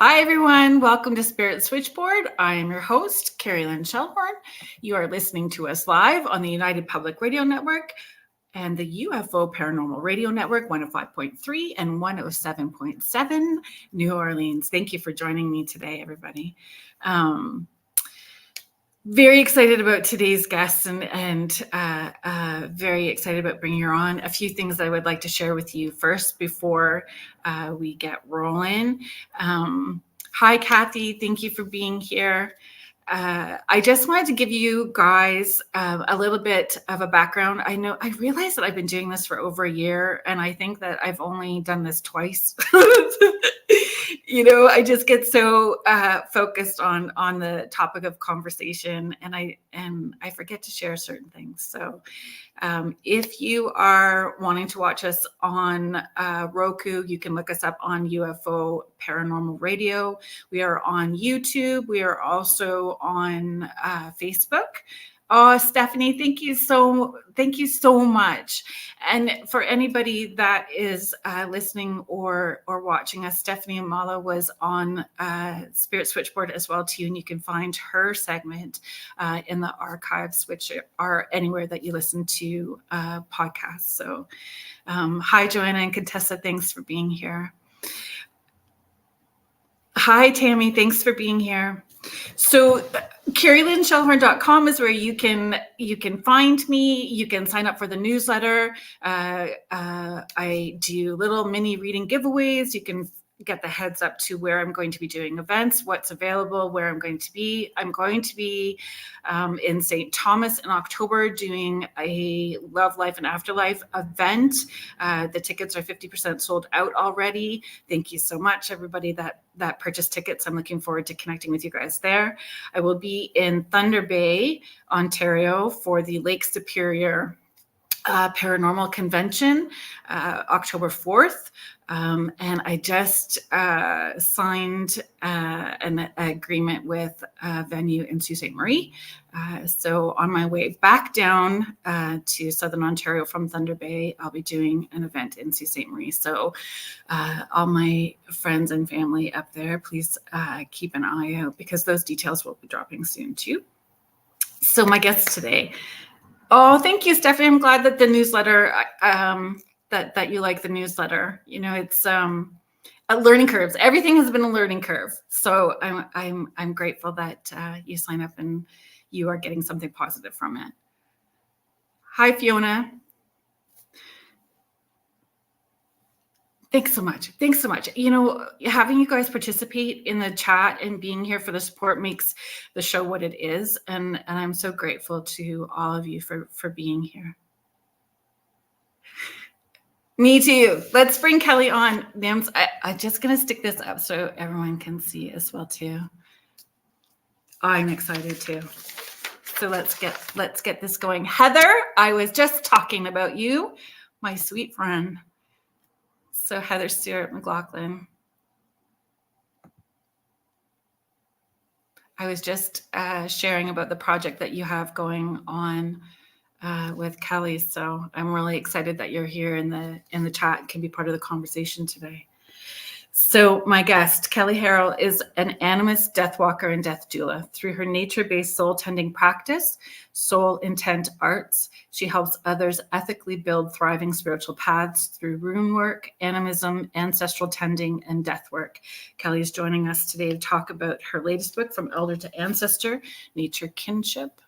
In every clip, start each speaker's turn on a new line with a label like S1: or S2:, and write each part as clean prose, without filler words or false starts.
S1: Hi, everyone. Welcome to Spirit Switchboard. I am your host, Kerrilynn. You are listening to us live on the United Public Radio Network and the UFO Paranormal Radio Network, 105.3 and 107.7 New Orleans. Thank you for joining me today, everybody. Very excited about today's guests and very excited about bringing her on. A few things I would like to share with you first before we get rolling. Hi, Kathy. Thank you for being here. I just wanted to give you guys a little bit of a background. I realize that I've been doing this for over a year, and I think that I've only done this twice. I just get so focused on the topic of conversation, and I forget to share certain things. So if you are wanting to watch us on Roku, you can look us up on UFO Paranormal Radio. We are on YouTube. We are also on Facebook. Oh, Stephanie, thank you so much. And for anybody that is listening or watching us, Stephanie Amala was on Spirit Switchboard as well too, and you can find her segment in the archives, which are anywhere that you listen to podcasts. So, hi, Joanna and Contessa, thanks for being here. Hi, Tammy, thanks for being here. So KerrilynShellhorn.com is where you can find me. You can sign up for the newsletter. I do little mini reading giveaways. You can get the heads up to where I'm going to be doing events, what's available, where I'm going to be. I'm going to be in St. Thomas in October doing a Love, Life, and Afterlife event. The tickets are 50% sold out already. Thank you so much, everybody that purchased tickets. I'm looking forward to connecting with you guys there. I will be in Thunder Bay, Ontario for the Lake Superior Paranormal Convention, October 4th. And I just signed an agreement with a venue in Sault Ste. Marie. So on my way back down to Southern Ontario from Thunder Bay, I'll be doing an event in Sault Ste. Marie. So all my friends and family up there, please keep an eye out because those details will be dropping soon too. So my guest today. Oh, thank you, Stephanie. I'm glad that the newsletter, that you like the newsletter. It's a learning curves. Everything has been a learning curve. So I'm grateful that you sign up and you are getting something positive from it. Hi, Fiona. Thanks so much. Having you guys participate in the chat and being here for the support makes the show what it is. And I'm so grateful to all of you for being here. Me too. Let's bring Kelley on. I'm just going to stick this up so everyone can see as well too. I'm excited too. So let's get this going. Heather, I was just talking about you, my sweet friend. So Heather Stewart McLaughlin. I was just sharing about the project that you have going on with Kelley. So I'm really excited that you're here in the chat and can be part of the conversation today. So my guest, Kelley Harrell, is an animist, deathwalker, and death doula. Through her nature-based soul-tending practice, Soul Intent Arts, she helps others ethically build thriving spiritual paths through rune work, animism, ancestral tending, and death work. Kelley is joining us today to talk about her latest book, From Elder to Ancestor, Nature Kinship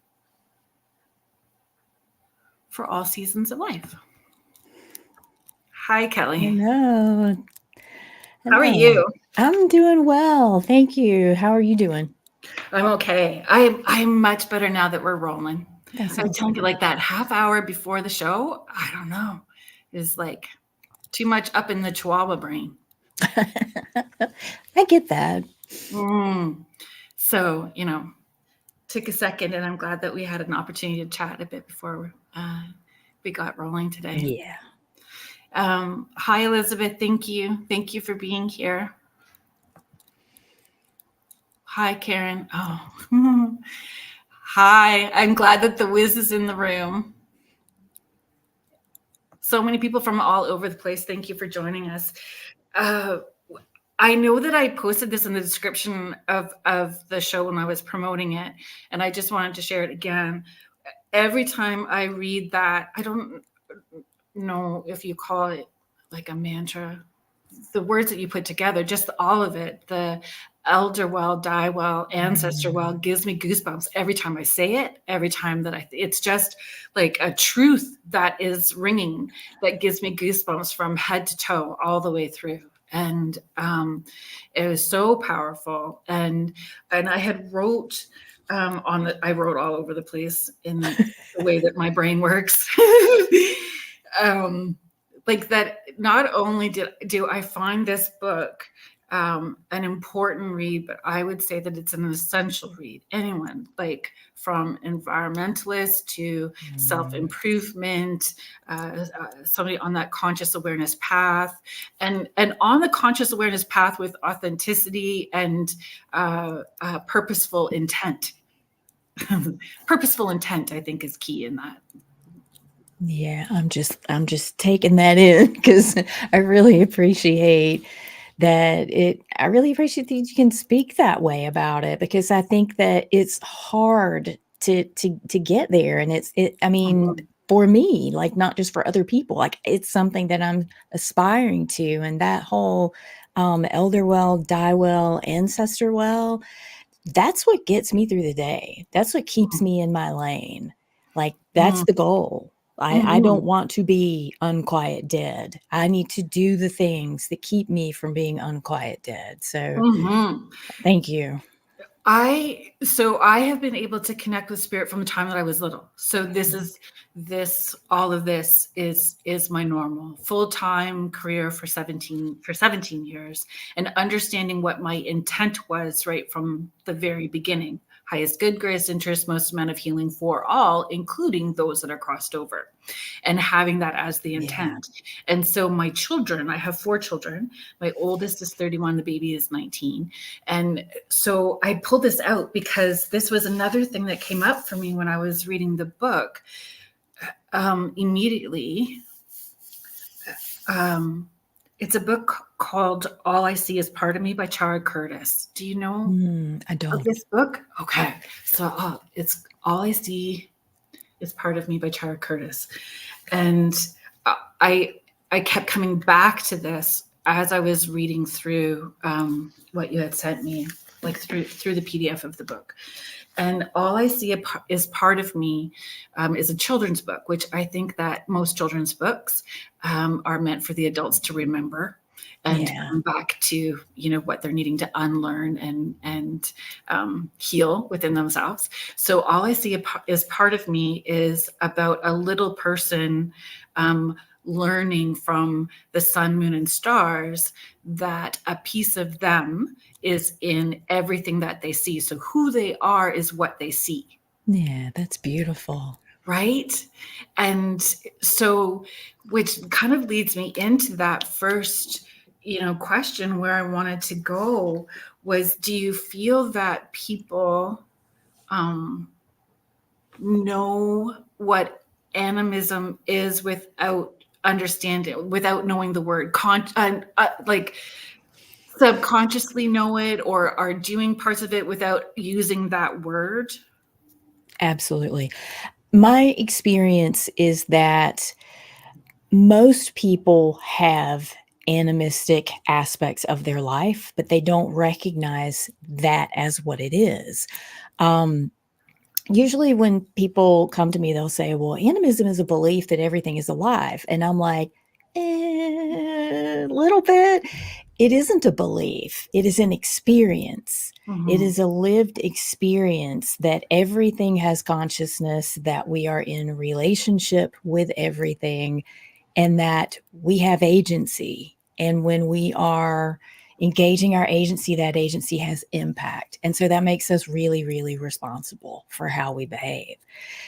S1: for All Seasons of Life. Hi, Kelley.
S2: Hello.
S1: How are you?
S2: I'm doing well. Thank you. How are you doing?
S1: I'm okay. I'm much better now that we're rolling. I'm telling you, like that half hour before the show, I don't know, is like too much up in the Chihuahua brain.
S2: I get that.
S1: So, took a second, and I'm glad that we had an opportunity to chat a bit before we got rolling today.
S2: Yeah.
S1: Hi, Elizabeth. Thank you. Thank you for being here. Hi, Karen. Oh, hi. I'm glad that the Wiz is in the room. So many people from all over the place. Thank you for joining us. I know that I posted this in the description of the show when I was promoting it, and I just wanted to share it again. Every time I read that, I don't know if you call it like a mantra, the words that you put together, just all of it, the elder well, die well, ancestor well, gives me goosebumps every time I say it, every time that it's just like a truth that is ringing, that gives me goosebumps from head to toe all the way through. And it was so powerful. And I had wrote I wrote all over the place in the way that my brain works. Like that, not only do I find this book an important read, but I would say that it's an essential read. Anyone, like from environmentalist to self-improvement, somebody on that conscious awareness path, and on the conscious awareness path with authenticity and purposeful intent. Purposeful intent, I think, is key in that.
S2: Yeah, I'm just taking that in because I really appreciate that I really appreciate that you can speak that way about it, because I think that it's hard to get there. And I mean, for me, like not just for other people, like it's something that I'm aspiring to. And that whole elder well, die well, ancestor well, that's what gets me through the day. That's what keeps me in my lane. Like that's the goal. I don't want to be unquiet dead. I need to do the things that keep me from being unquiet dead. So thank you.
S1: I have been able to connect with spirit from the time that I was little. So all of this is my normal full-time career for 17 years, and understanding what my intent was right from the very beginning. Highest good, greatest interest, most amount of healing for all, including those that are crossed over, and having that as the intent. Yeah. And so my children, I have 4 children. My oldest is 31, the baby is 19. And so I pulled this out because this was another thing that came up for me when I was reading the book. Immediately, it's a book called All I See Is Part of Me by Chara Curtis. Do you know
S2: I don't.
S1: of this book? Okay. So it's All I See Is Part of Me by Chara Curtis. And I kept coming back to this as I was reading through what you had sent me, like through the PDF of the book. And All I See Is Part of Me is a children's book, which I think that most children's books are meant for the adults to remember and come back to, what they're needing to unlearn and heal within themselves. So All I See Is Part of Me is about a little person learning from the sun, moon, and stars that a piece of them is in everything that they see. So who they are is what they see.
S2: Yeah, that's beautiful.
S1: Right? And so, which kind of leads me into that first, question where I wanted to go was, do you feel that people know what animism is without understanding, without knowing the word, like subconsciously know it, or are doing parts of it without using that word?
S2: Absolutely. My experience is that most people have animistic aspects of their life, but they don't recognize that as what it is. Usually when people come to me, they'll say, well, animism is a belief that everything is alive. And I'm like, a little bit. It isn't a belief. It is an experience. It is a lived experience that everything has consciousness, that we are in relationship with everything, and that we have agency. And when we are engaging our agency, that agency has impact. And so that makes us really, really responsible for how we behave.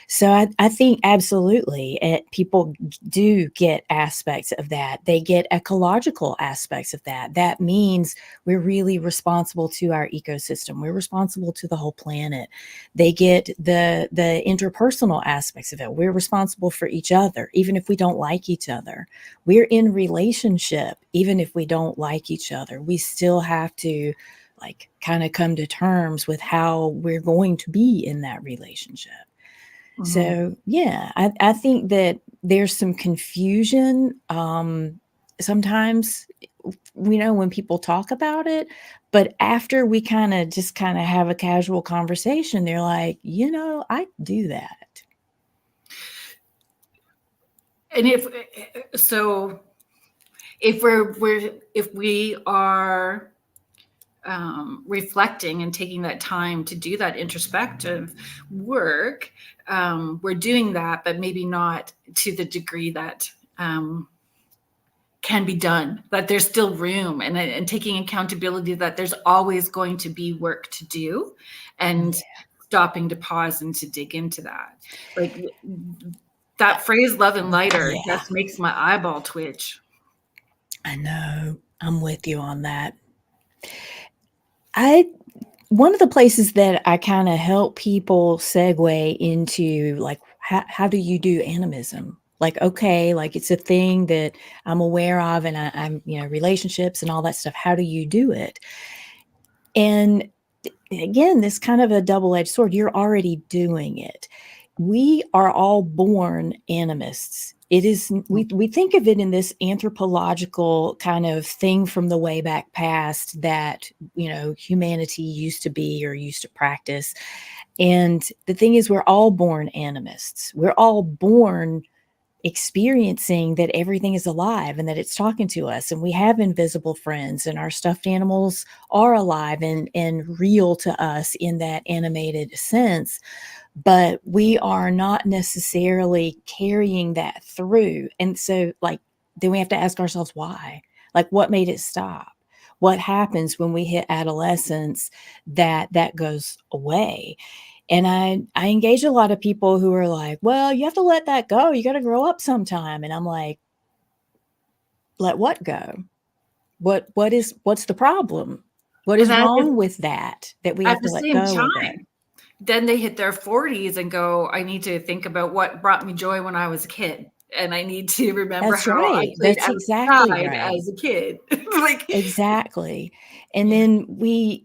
S2: So I think absolutely people do get aspects of that. They get ecological aspects of that. That means we're really responsible to our ecosystem. We're responsible to the whole planet. They get the interpersonal aspects of it. We're responsible for each other, even if we don't like each other. We're in relationship, even if we don't like each other. We we still have to like kind of come to terms with how we're going to be in that relationship. So yeah, I think that there's some confusion sometimes, when people talk about it, but after we kind of have a casual conversation, they're like, I do that.
S1: And if we are reflecting and taking that time to do that introspective work, we're doing that, but maybe not to the degree that can be done, that there's still room, and taking accountability that there's always going to be work to do, and stopping to pause and to dig into that. Like that phrase, love and lighter, just makes my eyeball twitch.
S2: I know. I'm with you on that. One of the places that I kind of help people segue into, like, how do you do animism? Like, okay, like it's a thing that I'm aware of, and I'm, relationships and all that stuff. How do you do it? And again, this kind of a double-edged sword. You're already doing it. We are all born animists. It is, we think of it in this anthropological kind of thing from the way back past that, humanity used to be or used to practice. And the thing is, we're all born animists. We're all born experiencing that everything is alive and that it's talking to us, and we have invisible friends, and our stuffed animals are alive and real to us in that animated sense. But we are not necessarily carrying that through. And so, like, then we have to ask ourselves why. Like, what made it stop? What happens when we hit adolescence that goes away? And I engage a lot of people who are like, well, you have to let that go. You got to grow up sometime. And I'm like, let what go? What's the problem? What is wrong with that we have to let go of it?
S1: Then they hit their 40s and go, I need to think about what brought me joy when I was a kid. And I need to remember I played outside as a kid. Like,
S2: exactly. And then we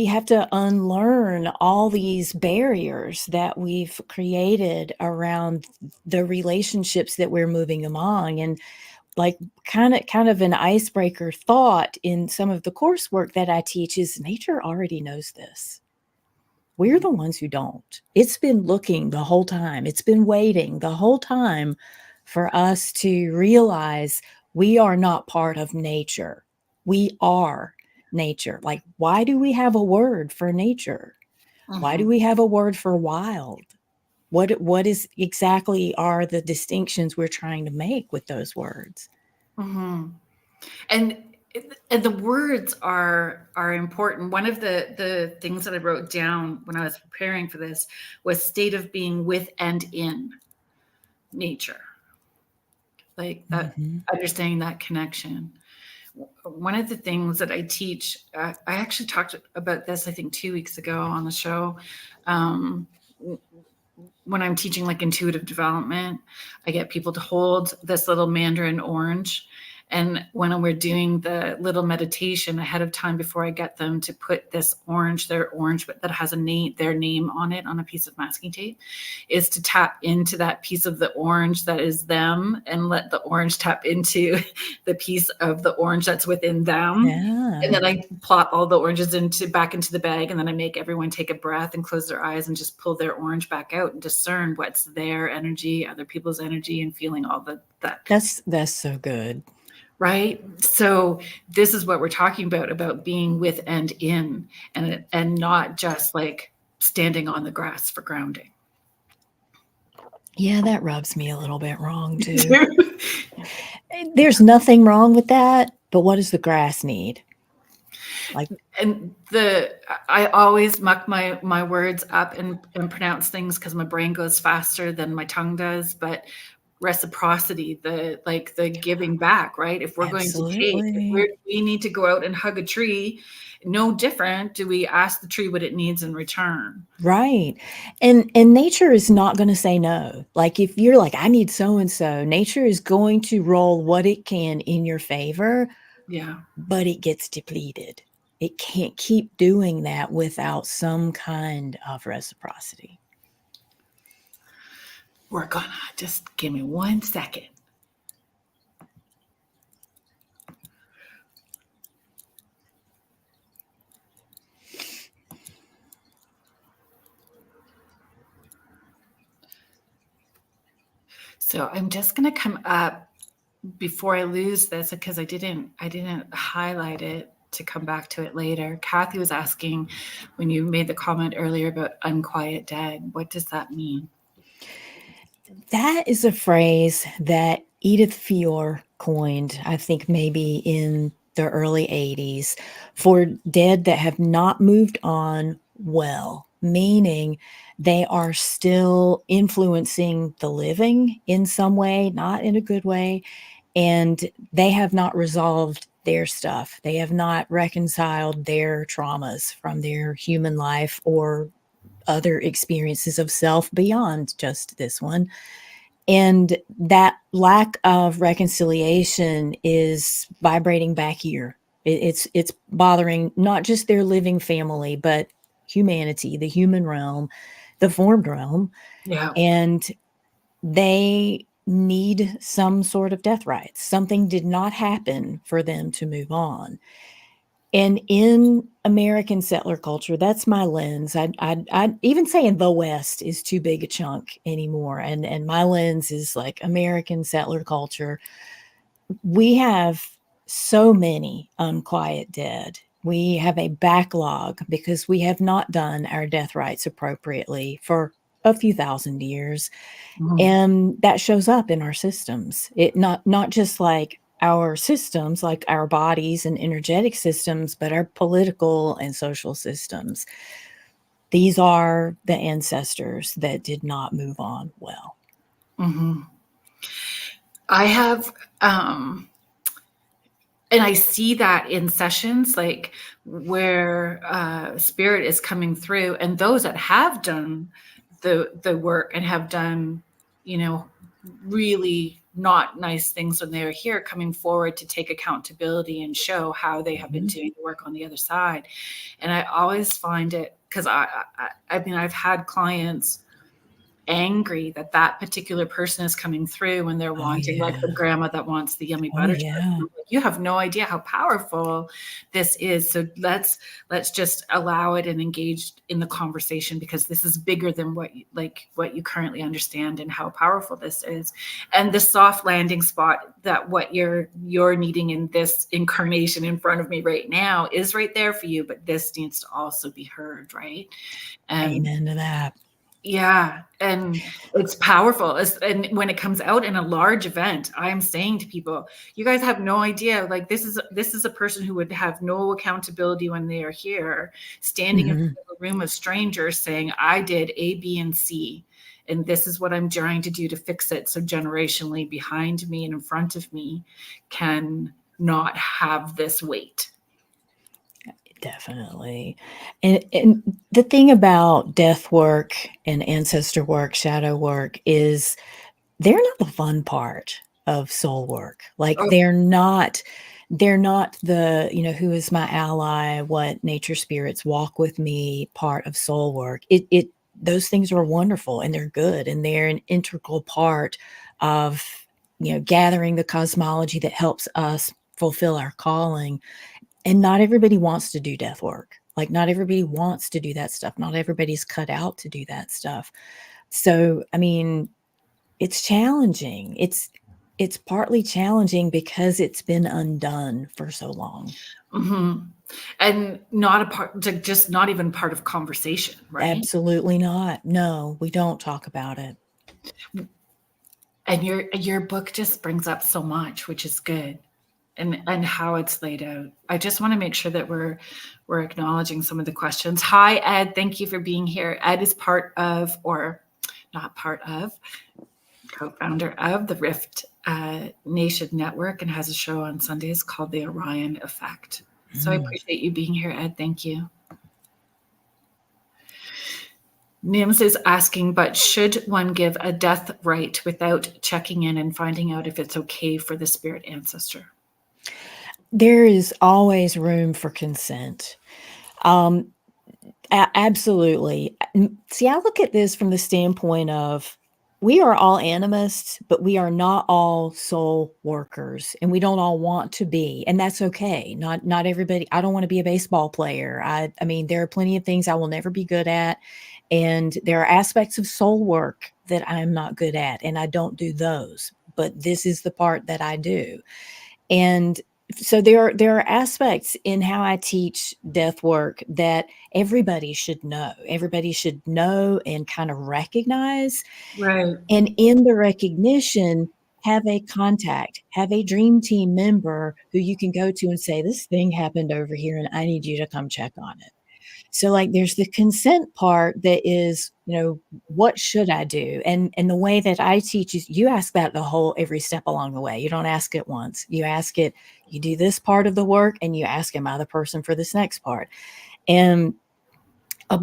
S2: have to unlearn all these barriers that we've created around the relationships that we're moving among. And like kind of an icebreaker thought in some of the coursework that I teach is nature already knows this. We're the ones who don't. It's been looking the whole time. It's been waiting the whole time for us to realize we are not part of nature. We are nature. Like, why do we have a word for nature? Why do we have a word for wild? What is exactly are the distinctions we're trying to make with those words?
S1: And the words are important. One of the things that I wrote down when I was preparing for this was state of being with and in nature. Like that, understanding that connection. One of the things that I teach, I actually talked about this, I think 2 weeks ago on the show. When I'm teaching like intuitive development, I get people to hold this little mandarin orange. And when we're doing the little meditation ahead of time, before I get them to put this orange, their orange, but that has their name on it on a piece of masking tape, is to tap into that piece of the orange that is them, and let the orange tap into the piece of the orange that's within them. Yeah. And then I plop all the oranges back into the bag, and then I make everyone take a breath and close their eyes and just pull their orange back out and discern what's their energy, other people's energy, and feeling all that.
S2: That's so good.
S1: Right. So this is what we're talking about being with and in, and not just like standing on the grass for grounding.
S2: Yeah, that rubs me a little bit wrong too. There's nothing wrong with that, but what does the grass need?
S1: I always muck my words up and pronounce things because my brain goes faster than my tongue does, but reciprocity, the giving back, right? If we're
S2: Absolutely.
S1: going to take, we need to go out and hug a tree, no different do we ask the tree what it needs in return.
S2: Right. And nature is not going to say no. Like, if you're like, I need so-and-so, nature is going to roll what it can in your favor,
S1: Yeah.
S2: but it gets depleted. It can't keep doing that without some kind of reciprocity.
S1: We're gonna just give me 1 second. So I'm just gonna come up before I lose this, because I didn't highlight it to come back to it later. Kathy was asking, when you made the comment earlier about unquiet dead, what does that mean?
S2: That is a phrase that Edith Fior coined, I think maybe in the early 80s, for dead that have not moved on well, meaning they are still influencing the living in some way, not in a good way, and they have not resolved their stuff. They have not reconciled their traumas from their human life or other experiences of self beyond just this one. And that lack of reconciliation is vibrating back here. It's bothering not just their living family, but humanity, the human realm, the formed realm.
S1: Yeah.
S2: And they need some sort of death rites. Something did not happen for them to move on. And in American settler culture, that's my lens. I'd even say in the West is too big a chunk anymore. And my lens is like American settler culture. We have so many unquiet dead. We have a backlog because we have not done our death rites appropriately for a few thousand years.
S1: Mhm.
S2: And that shows up in our systems. It not just like our systems, like our bodies and energetic systems, but our political and social systems. These are the ancestors that did not move on well.
S1: Mm-hmm. I have, and I see that in sessions like where spirit is coming through, and those that have done the work and have done, really not nice things when they're here, coming forward to take accountability and show how they have been doing the work on the other side. And I always find it, because I mean, I've had clients angry that particular person is coming through when they're wanting, like the grandma that wants the yummy butter.
S2: Yeah.
S1: You have no idea how powerful this is. So let's just allow it and engage in the conversation, because this is bigger than what you currently understand and how powerful this is. And the soft landing spot that what you're needing in this incarnation in front of me right now is right there for you, but this needs to also be heard, right?
S2: Amen to that.
S1: Yeah, and it's powerful. And when it comes out in a large event, I'm saying to people, you guys have no idea. Like, this is a person who would have no accountability when they are here, standing in front of a room of strangers saying, I did A, B, and C, and this is what I'm trying to do to fix it. So generationally behind me and in front of me can not have this weight.
S2: Definitely. And the thing about death work and ancestor work, shadow work, is they're not the fun part of soul work. Like they're not the, who is my ally, what nature spirits walk with me part of soul work. Those things are wonderful and they're good and they're an integral part of, gathering the cosmology that helps us fulfill our calling. And not everybody wants to do death work. Like, not everybody wants to do that stuff. Not everybody's cut out to do that stuff. So, I mean, it's challenging. It's partly challenging because it's been undone for so long.
S1: Mm-hmm. And just not even part of conversation, right?
S2: Absolutely not. No, we don't talk about it.
S1: And your book just brings up so much, which is good. And how it's laid out. I just want to make sure that we're acknowledging some of the questions. Hi, Ed. Thank you for being here. Ed is co-founder of the Rift Nation Network and has a show on Sundays called The Orion Effect. So I appreciate you being here, Ed. Thank you. Nims is asking, but should one give a death rite without checking in and finding out if it's okay for the spirit ancestor?
S2: There is always room for consent. Absolutely. See, I look at this from the standpoint of we are all animists, but we are not all soul workers, and we don't all want to be, and that's okay. Not everybody. I don't want to be a baseball player. I mean, there are plenty of things I will never be good at, and there are aspects of soul work that I'm not good at, and I don't do those. But this is the part that I do. And so there are aspects in how I teach death work that everybody should know. Everybody should know and kind of recognize.
S1: Right.
S2: And in the recognition, have a contact, have a dream team member who you can go to and say, this thing happened over here and I need you to come check on it. So like there's the consent part that is, what should I do? And the way that I teach is you ask that every step along the way. You don't ask it once. You ask it, you do this part of the work and you ask, am I the person for this next part? And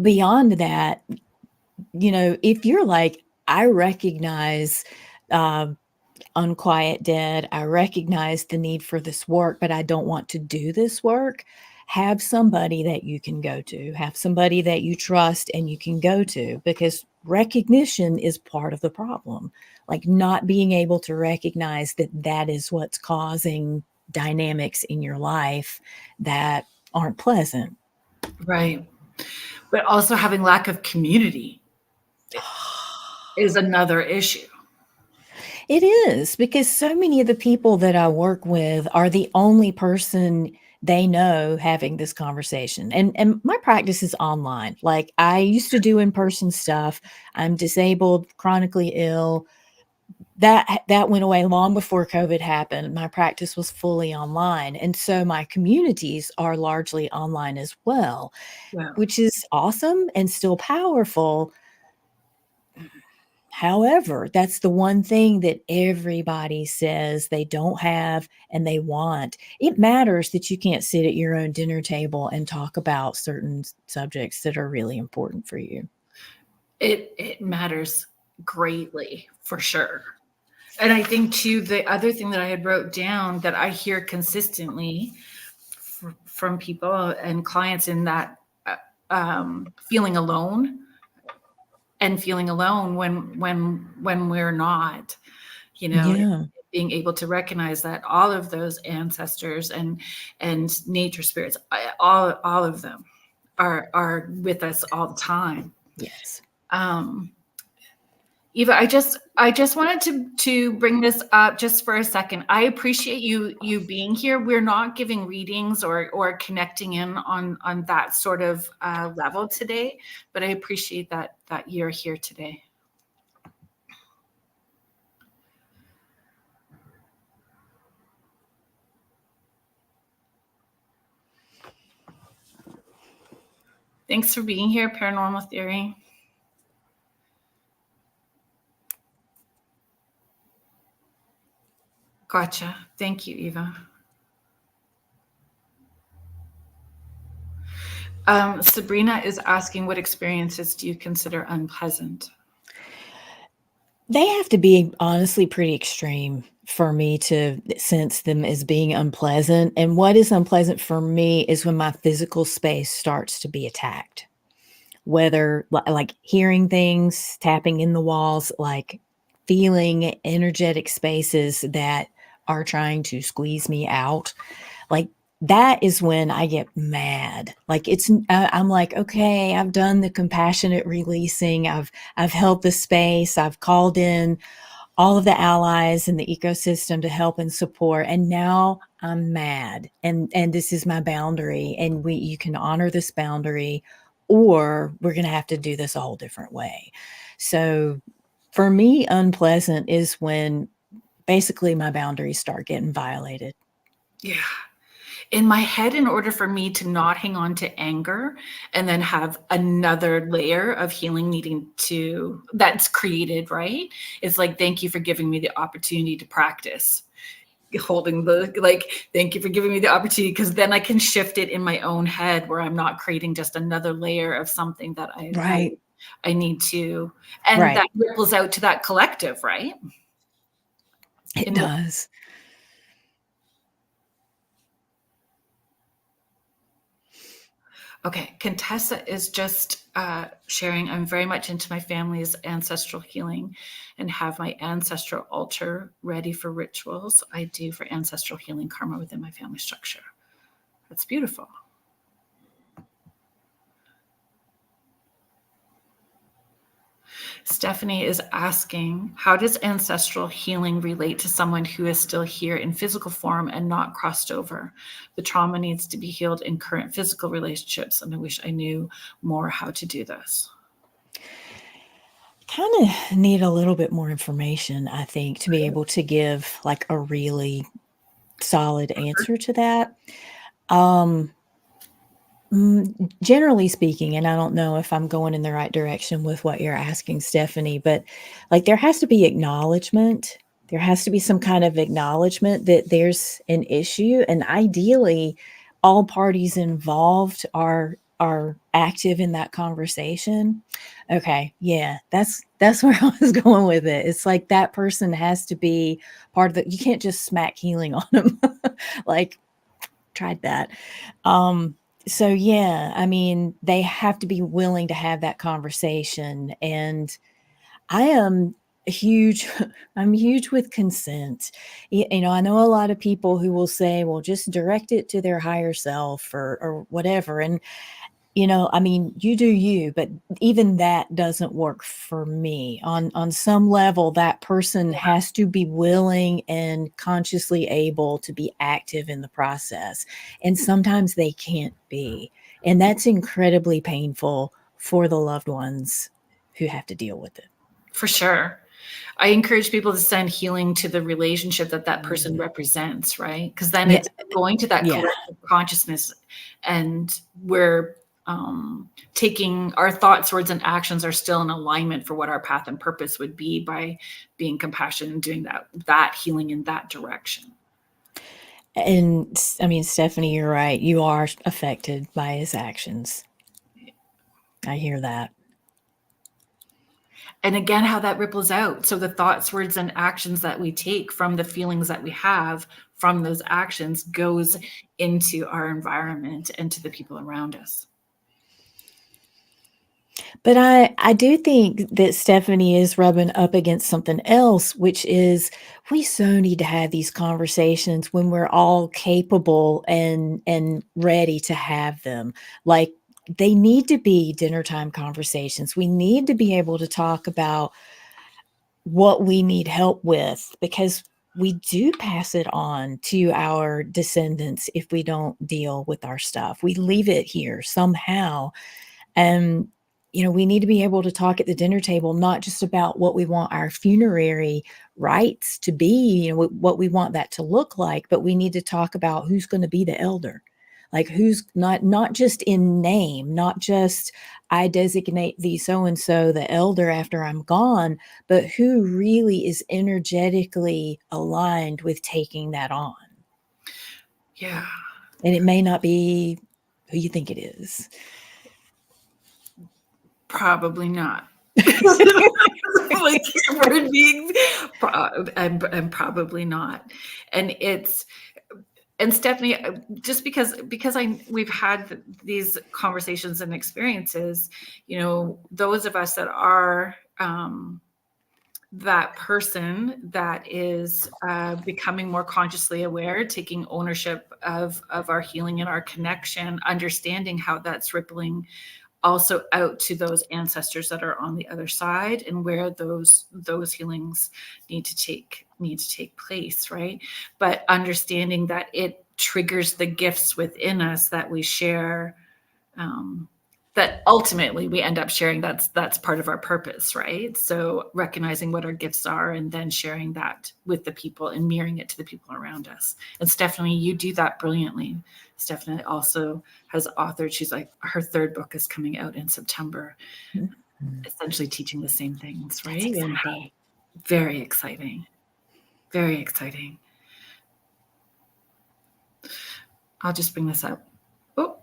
S2: beyond that, if you're like, I recognize unquiet dead, I recognize the need for this work, but I don't want to do this work, have somebody that you can go to, have somebody that you trust and you can go to, because recognition is part of the problem. Like not being able to recognize that is what's causing dynamics in your life that aren't pleasant.
S1: Right. But also having lack of community is another issue.
S2: It is, because so many of the people that I work with are the only person they know having this conversation. And my practice is online. Like I used to do in-person stuff. I'm disabled, chronically ill. That went away long before COVID happened. My practice was fully online. And so my communities are largely online as well,
S1: Yeah.
S2: which is awesome and still powerful. However, that's the one thing that everybody says they don't have and they want. It matters that you can't sit at your own dinner table and talk about certain subjects that are really important for you.
S1: It matters greatly, for sure. And I think too, the other thing that I had wrote down that I hear consistently from people and clients in that feeling alone when we're not,
S2: Yeah.
S1: being able to recognize that all of those ancestors and nature spirits, all of them are with us all the time.
S2: Yes.
S1: Eva, I just wanted to bring this up just for a second. I appreciate you being here. We're not giving readings or connecting in on that sort of level today, but I appreciate that you're here today. Thanks for being here, Paranormal Theory. Gotcha. Thank you, Eva. Sabrina is asking, what experiences do you consider unpleasant?
S2: They have to be honestly pretty extreme for me to sense them as being unpleasant. And what is unpleasant for me is when my physical space starts to be attacked, whether like hearing things, tapping in the walls, like feeling energetic spaces that are trying to squeeze me out. Like that is when I get mad. Like I'm like, okay, I've done the compassionate releasing. I've held the space. I've called in all of the allies in the ecosystem to help and support. And now I'm mad. And this is my boundary. And you can honor this boundary, or we're going to have to do this a whole different way. So for me, unpleasant is when basically my boundaries start getting violated.
S1: Yeah. In my head, in order for me to not hang on to anger and then have another layer of healing that's created, right? It's like, thank you for giving me the opportunity to practice holding thank you for giving me the opportunity, because then I can shift it in my own head where I'm not creating just another layer of something that I need to, and that ripples out to that collective, right?
S2: It does.
S1: Okay, Contessa is just sharing, I'm very much into my family's ancestral healing and have my ancestral altar ready for rituals I do for ancestral healing karma within my family structure. That's beautiful. Stephanie is asking, how does ancestral healing relate to someone who is still here in physical form and not crossed over? The trauma needs to be healed in current physical relationships, and I wish I knew more how to do this.
S2: Kind of need a little bit more information, I think, to be able to give like a really solid answer to that. Generally speaking, and I don't know if I'm going in the right direction with what you're asking, Stephanie, but like there has to be acknowledgement. There has to be some kind of acknowledgement that there's an issue, and ideally, all parties involved are active in that conversation. Okay, yeah, that's where I was going with it. It's like that person has to be part of the. You can't just smack healing on them. Like, tried that. So yeah, I mean, they have to be willing to have that conversation. And I am huge, I'm huge with consent. You know, I know a lot of people who will say, well, just direct it to their higher self or whatever. And you know, I mean, you do you, but even that doesn't work for me. On some level, that person has to be willing and consciously able to be active in the process. And sometimes they can't be. And that's incredibly painful for the loved ones who have to deal with it.
S1: For sure. I encourage people to send healing to the relationship that person represents, right? Because then it's going to that collective consciousness, and we're taking our thoughts, words, and actions are still in alignment for what our path and purpose would be by being compassionate and doing that healing in that direction.
S2: And I mean, Stephanie, you're right. You are affected by his actions. I hear that.
S1: And again, how that ripples out. So the thoughts, words, and actions that we take from the feelings that we have from those actions goes into our environment and to the people around us.
S2: But I do think that Stephanie is rubbing up against something else, which is we so need to have these conversations when we're all capable and ready to have them. Like they need to be dinner time conversations. We need to be able to talk about what we need help with because we do pass it on to our descendants if we don't deal with our stuff. We leave it here somehow. And you know, we need to be able to talk at the dinner table, not just about what we want our funerary rites to be, you know, what we want that to look like, but we need to talk about who's going to be the elder. Like who's not just in name, not just I designate the so-and-so the elder after I'm gone, but who really is energetically aligned with taking that on.
S1: Yeah.
S2: And it may not be who you think it is.
S1: Probably not. Like word being, and probably not. And Stephanie, just because we've had these conversations and experiences, you know, those of us that are that person that is becoming more consciously aware, taking ownership of our healing and our connection, understanding how that's rippling also out to those ancestors that are on the other side and where those healings need to take place, right? But understanding that it triggers the gifts within us that we share, that ultimately we end up sharing. That's part of our purpose, right? So recognizing what our gifts are and then sharing that with the people and mirroring it to the people around us. And Stephanie, you do that brilliantly. Stephanie also has authored, she's like, her third book is coming out in September, essentially teaching the same things, right?
S2: Exciting.
S1: Very exciting. Very exciting. I'll just bring this up. Oh.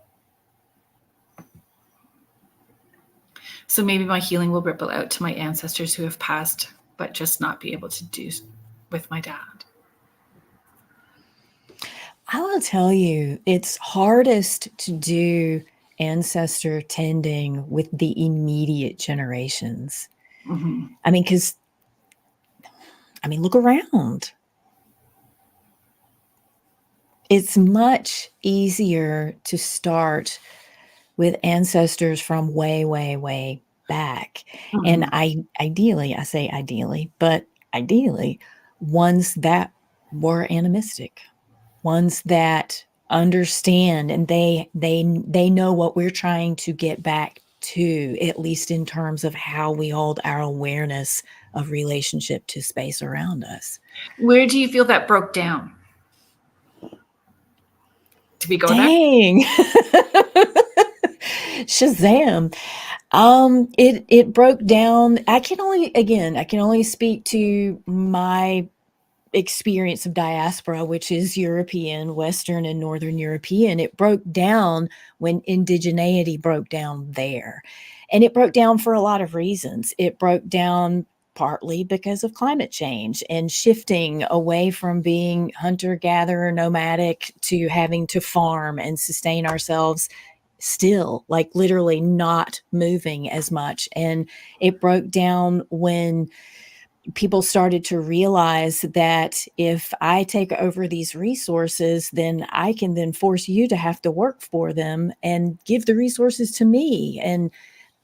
S1: So maybe my healing will ripple out to my ancestors who have passed, but just not be able to do with my dad.
S2: I will tell you, it's hardest to do ancestor tending with the immediate generations.
S1: Mm-hmm.
S2: I mean, look around. It's much easier to start with ancestors from way, way, way back.
S1: Mm-hmm.
S2: And ideally, I say ideally, but ideally, ones that were animistic, ones that understand and they know what we're trying to get back to, at least in terms of how we hold our awareness of relationship to space around us.
S1: Where do you feel that broke down? Did we go
S2: Dang. Shazam. It broke down. I can only speak to my experience of diaspora, which is European, Western and Northern European. It broke down when indigeneity broke down there. And it broke down for a lot of reasons. It broke down partly because of climate change and shifting away from being hunter-gatherer nomadic to having to farm and sustain ourselves, still, like literally not moving as much. And it broke down when people started to realize that if I take over these resources, then I can then force you to have to work for them and give the resources to me. And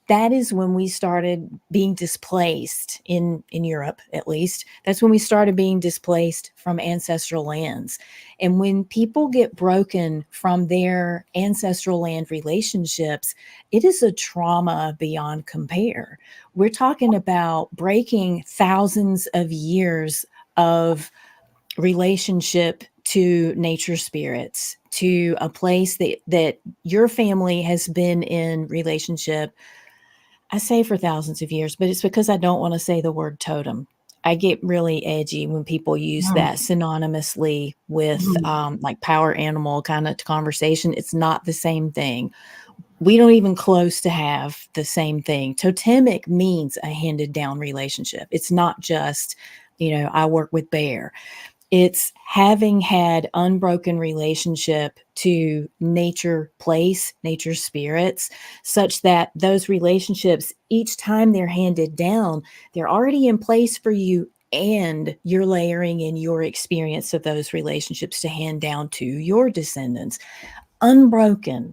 S2: that is when we started being displaced in Europe, at least. That's when we started being displaced from ancestral lands. And when people get broken from their ancestral land relationships, it is a trauma beyond compare. We're talking about breaking thousands of years of relationship to nature spirits, to a place that your family has been in relationship. I say for thousands of years, but it's because I don't want to say the word totem. I get really edgy when people use that synonymously with like power animal kind of conversation. It's not the same thing. We don't even close to have the same thing. Totemic means a handed down relationship. It's not just, I work with bear. It's having had unbroken relationship to nature place, nature spirits, such that those relationships, each time they're handed down, they're already in place for you, and you're layering in your experience of those relationships to hand down to your descendants. Unbroken.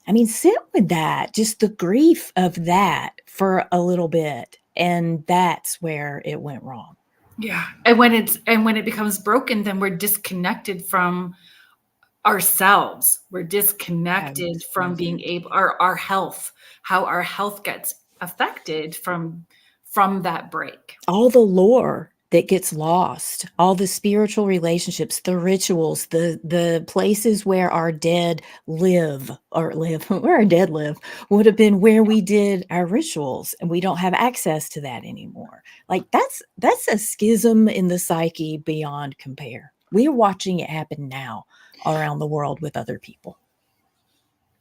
S2: I mean, sit with that, just the grief of that for a little bit. And that's where it went wrong.
S1: Yeah. And when it becomes broken, then we're disconnected from ourselves. We're disconnected from being able, our health, how our health gets affected from that break.
S2: All the lore that gets lost, all the spiritual relationships, the rituals, the places where our dead live, where our dead live, would have been where we did our rituals, and we don't have access to that anymore. Like that's a schism in the psyche beyond compare. We're watching it happen now around the world with other people.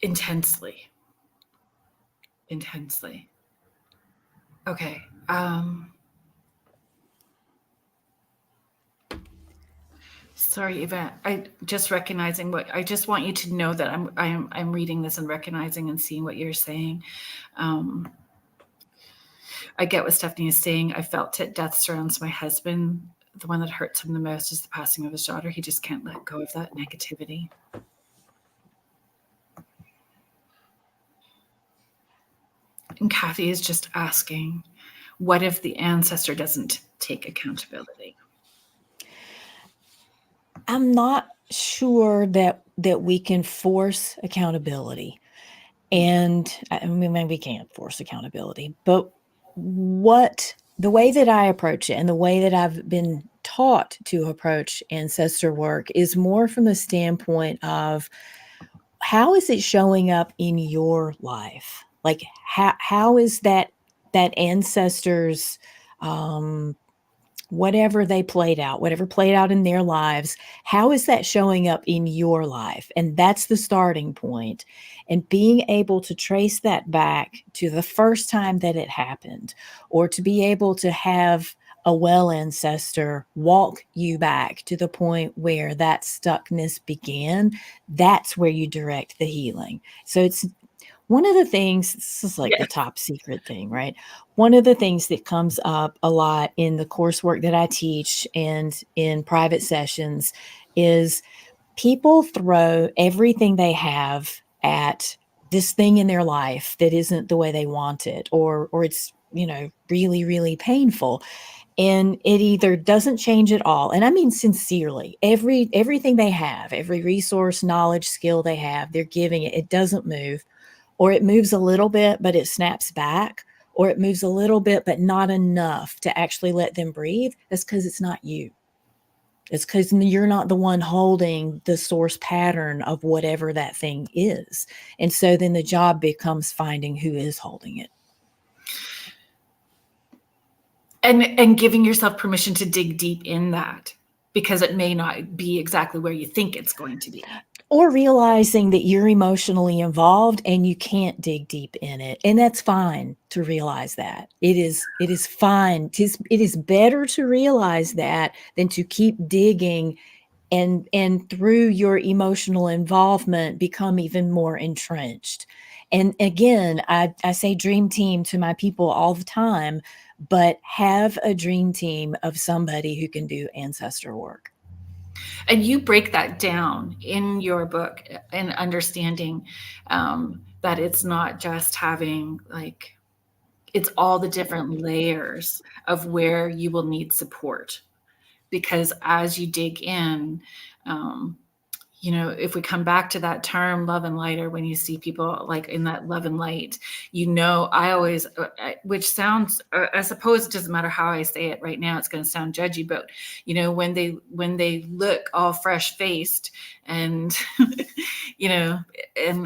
S1: Intensely. Okay. Sorry, Yvette. I just want you to know that I'm reading this and recognizing and seeing what you're saying. I get what Stephanie is saying. I felt it. Death surrounds my husband. The one that hurts him the most is the passing of his daughter. He just can't let go of that negativity. And Kathy is just asking, what if the ancestor doesn't take accountability?
S2: I'm not sure that we can force accountability. And I mean, we can't force accountability, but the way that I approach it and the way that I've been taught to approach ancestor work is more from the standpoint of how is it showing up in your life? Like how is that ancestors, whatever played out in their lives, how is that showing up in your life? And that's the starting point. And being able to trace that back to the first time that it happened, or to be able to have a well ancestor walk you back to the point where that stuckness began, that's where you direct the healing. So One of the things, this is like the
S1: Yes.
S2: top secret thing, right? One of the things that comes up a lot in the coursework that I teach and in private sessions is people throw everything they have at this thing in their life that isn't the way they want it, or it's, really, really painful. And it either doesn't change at all. And I mean, sincerely, everything they have, every resource, knowledge, skill they have, they're giving it, it doesn't move, or it moves a little bit, but it snaps back, or it moves a little bit, but not enough to actually let them breathe. That's because it's not you. It's because you're not the one holding the source pattern of whatever that thing is. And so then the job becomes finding who is holding it.
S1: And giving yourself permission to dig deep in that, because it may not be exactly where you think it's going to be.
S2: Or realizing that you're emotionally involved and you can't dig deep in it. And that's fine to realize that. It is fine. It is better to realize that than to keep digging and through your emotional involvement become even more entrenched. And again, I say dream team to my people all the time, but have a dream team of somebody who can do ancestor work.
S1: And you break that down in your book, and understanding that it's not just having, like, it's all the different layers of where you will need support. Because as you dig in, if we come back to that term love and light, or when you see people like in that love and light, I always, which sounds, I suppose it doesn't matter how I say it right now, it's going to sound judgy, but when they look all fresh faced and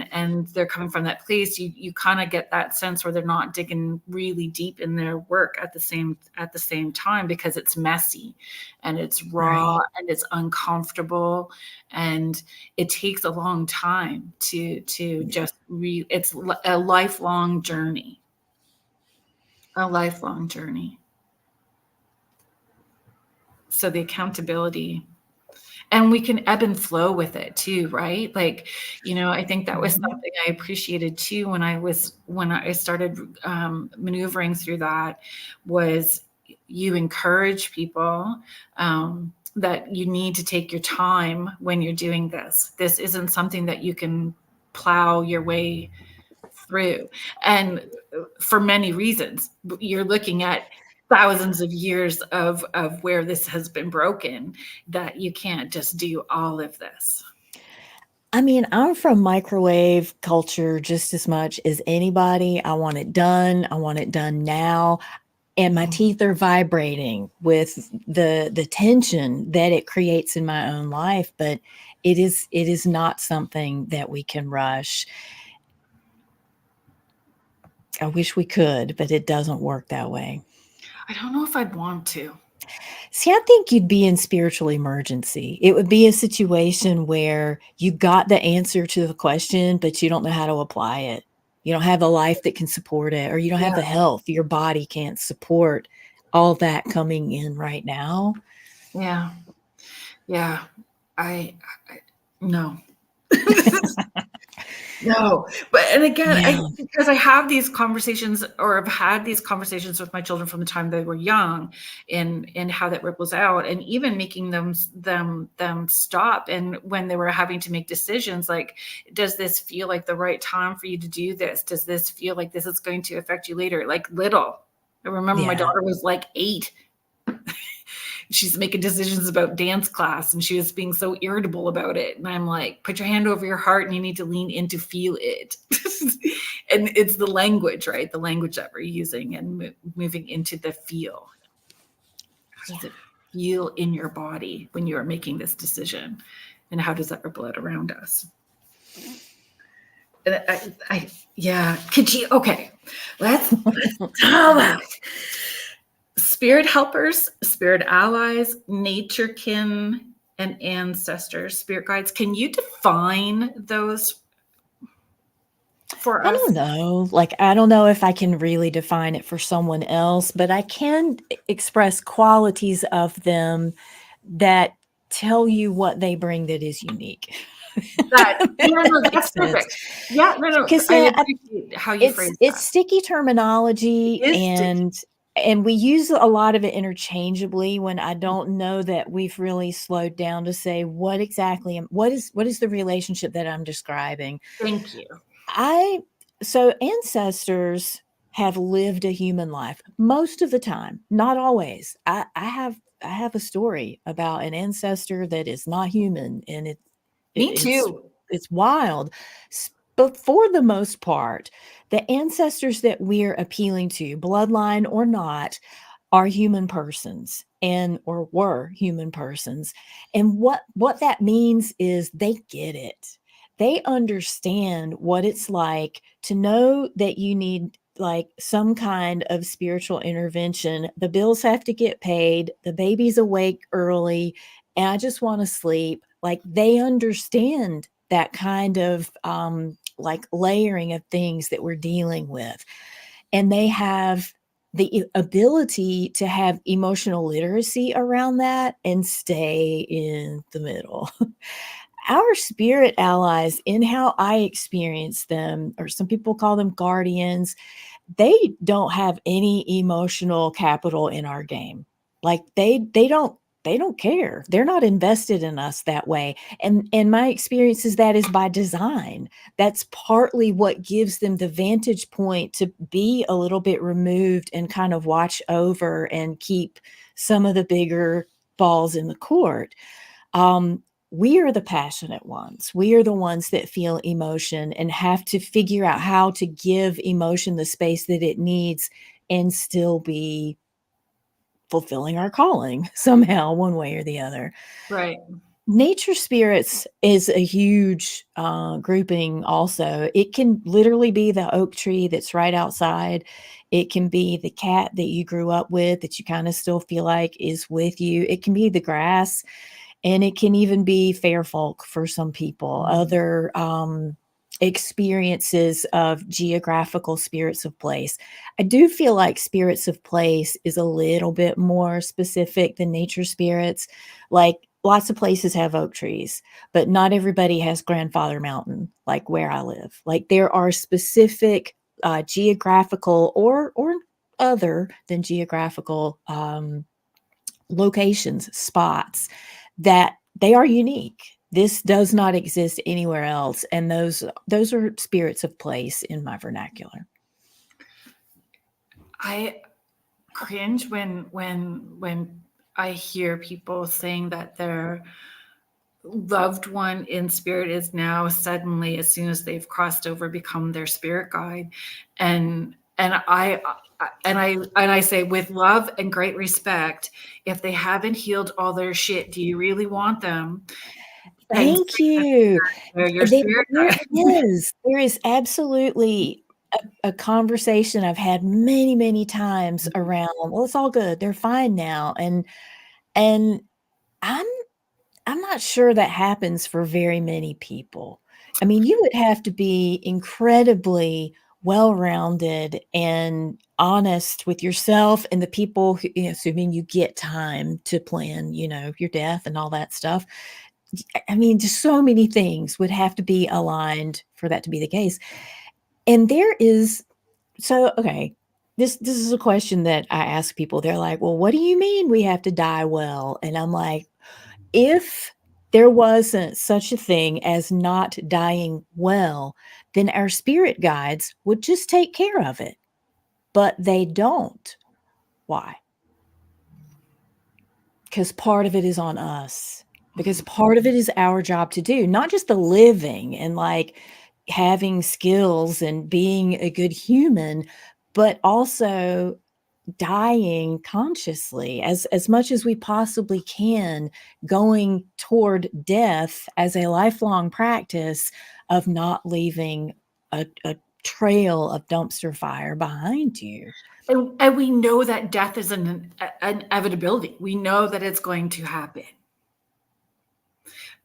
S1: and they're coming from that place, you kind of get that sense where they're not digging really deep in their work at the same time, because it's messy and it's raw, right, and it's uncomfortable, and it takes a long time to just it's a lifelong journey. So the accountability, and we can ebb and flow with it too, right? Like, I think that was something I appreciated too when I started maneuvering through that, was you encourage people that you need to take your time when you're doing this. This isn't something that you can plow your way through. And for many reasons, you're looking at thousands of years of where this has been broken, that you can't just do all of this.
S2: I mean, I'm from microwave culture just as much as anybody. I want it done. I want it done now. And my teeth are vibrating with the tension that it creates in my own life. But it is not something that we can rush. I wish we could, but it doesn't work that way.
S1: I don't know if I'd want to.
S2: See, I think you'd be in spiritual emergency. It would be a situation where you got the answer to the question, but you don't know how to apply it. You don't have a life that can support it, or you don't have the health. Your body can't support all that coming in right now.
S1: Yeah. Yeah. I no. No, but, and again, because I have these conversations, or have had these conversations with my children from the time they were young, and how that ripples out, and even making them stop. And when they were having to make decisions, like, does this feel like the right time for you to do this? Does this feel like this is going to affect you later? Like, little. I remember my daughter was like 8. She's making decisions about dance class, and she was being so irritable about it. And I'm like, put your hand over your heart, and you need to lean in to feel it. And it's the language, right? The language that we're using, and moving into the feel. How does it feel in your body when you are making this decision? And how does that ripple out around us? And okay, let's talk about spirit helpers, spirit allies, nature kin, and ancestors, spirit guides. Can you define those for us?
S2: I don't know. Like, I don't know if I can really define it for someone else, but I can express qualities of them that tell you what they bring that is unique.
S1: That's perfect. Yeah, no,
S2: Because
S1: I appreciate how you phrase that.
S2: it's sticky terminology,
S1: It is sticky.
S2: and we use a lot of it interchangeably when I don't know that we've really slowed down to say what is the relationship that I'm describing.
S1: Thank you.
S2: So ancestors have lived a human life most of the time, not always. I have a story about an ancestor that is not human, and
S1: Me too.
S2: it's wild. But for the most part, the ancestors that we're appealing to, bloodline or not, are human persons or were human persons. And what that means is they get it. They understand what it's like to know that you need like some kind of spiritual intervention. The bills have to get paid, the baby's awake early, and I just want to sleep. Like they understand that kind of like layering of things that we're dealing with. And they have the ability to have emotional literacy around that and stay in the middle. Our spirit allies, in how I experience them, or some people call them guardians, they don't have any emotional capital in our game. Like they don't care. They're not invested in us that way. And my experience is that is by design. That's partly what gives them the vantage point to be a little bit removed and kind of watch over and keep some of the bigger balls in the court. We are the passionate ones. We are the ones that feel emotion and have to figure out how to give emotion the space that it needs and still be fulfilling our calling somehow, one way or the other.
S1: Right.
S2: Nature spirits is a huge grouping also. It can literally be the oak tree that's right outside. It can be the cat that you grew up with that you kind of still feel like is with you. It can be the grass. And it can even be fair folk for some people, other experiences of geographical spirits of place. I do feel like spirits of place is a little bit more specific than nature spirits. Like lots of places have oak trees, but not everybody has Grandfather Mountain, like where I live. Like there are specific geographical or other than geographical locations, spots that they are unique. This does not exist anywhere else, and those are spirits of place in my vernacular.
S1: I cringe when I hear people saying that their loved one in spirit is now suddenly, as soon as they've crossed over, become their spirit guide, and I say, with love and great respect, if they haven't healed all their shit, do you really want them?
S2: Thank you.
S1: They're your spirit guide.
S2: There is absolutely a conversation I've had many, many times around, well, it's all good. They're fine now. And I'm not sure that happens for very many people. I mean, you would have to be incredibly well-rounded and honest with yourself and the people who, assuming you get time to plan, your death and all that stuff. I mean, just so many things would have to be aligned for that to be the case. And okay, this is a question that I ask people. They're like, well, what do you mean we have to die well? And I'm like, if there wasn't such a thing as not dying well, then our spirit guides would just take care of it. But they don't. Why? Because part of it is on us. Because part of it is our job to do, not just the living and like having skills and being a good human, but also dying consciously as much as we possibly can, going toward death as a lifelong practice of not leaving a trail of dumpster fire behind you.
S1: And we know that death is an inevitability. We know that it's going to happen.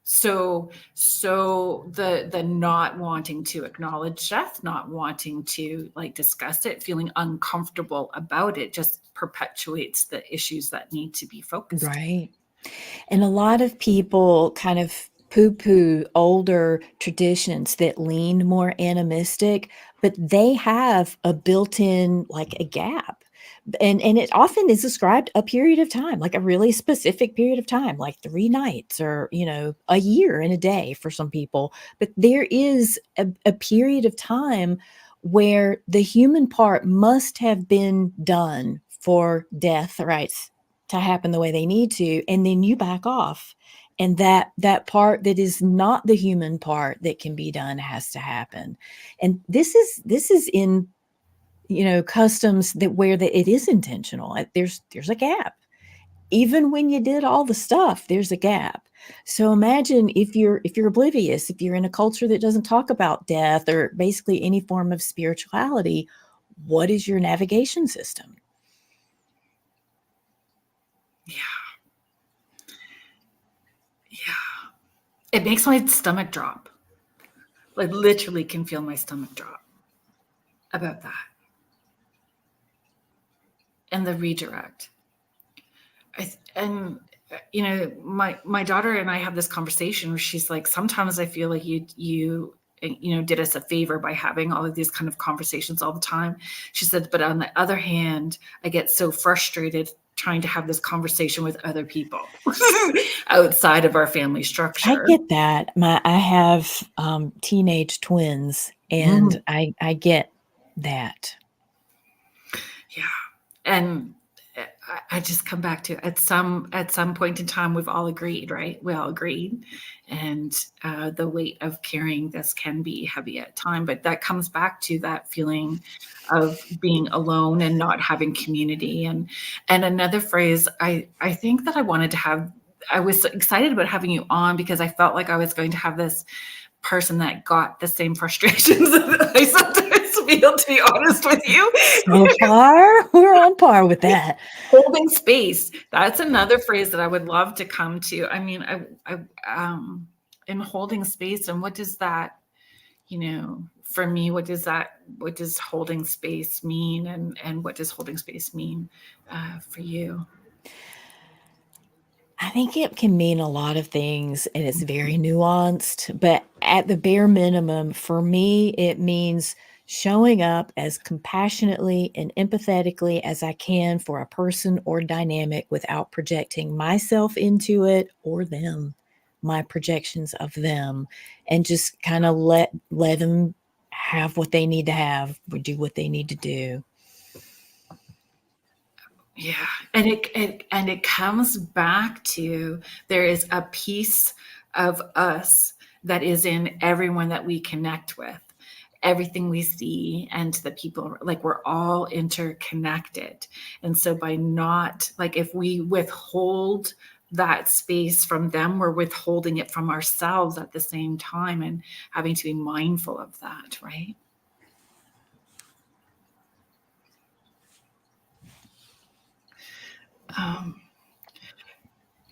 S1: So the not wanting to acknowledge death, not wanting to like discuss it, feeling uncomfortable about it, just perpetuates the issues that need to be focused.
S2: Right. And a lot of people kind of poo-poo older traditions that lean more animistic, but they have a built-in, like, a gap. And it often is described a period of time, like a really specific period of time, like 3 nights or, a year and a day for some people. But there is a period of time where the human part must have been done for death rites to happen the way they need to, and then you back off. And that part that is not the human part that can be done has to happen. And this is in customs that where it is intentional. There's a gap. Even when you did all the stuff, there's a gap. So imagine if you're oblivious, if you're in a culture that doesn't talk about death or basically any form of spirituality, what is your navigation system?
S1: Yeah. It makes my stomach drop. I literally can feel my stomach drop about that. And the redirect. My daughter and I have this conversation where she's like, sometimes I feel like you did us a favor by having all of these kind of conversations all the time. She said, but on the other hand, I get so frustrated trying to have this conversation with other people outside of our family structure.
S2: I get that. I have teenage twins, and I get that.
S1: Yeah. And I just come back to at some point in time, we've all agreed, right? We all agreed. And the weight of carrying this can be heavy at time, but that comes back to that feeling of being alone and not having community. And another phrase, I think that I was excited about having you on because I felt like I was going to have this person that got the same frustrations that I sometimes feel, to be honest with you.
S2: So far, we're on par with that.
S1: Holding space. That's another phrase that I would love to come to. I mean, I in holding space, and what does that, for me, what does holding space mean, and what does holding space mean for you?
S2: I think it can mean a lot of things, and it's very nuanced, but at the bare minimum, for me, it means showing up as compassionately and empathetically as I can for a person or dynamic without projecting myself into it or them, my projections of them, and just kind of let them have what they need to have or do what they need to do.
S1: Yeah. And it comes back to, there is a piece of us that is in everyone that we connect with, everything we see, and the people, like, we're all interconnected. And so by not, like, if we withhold that space from them, we're withholding it from ourselves at the same time, and having to be mindful of that, right?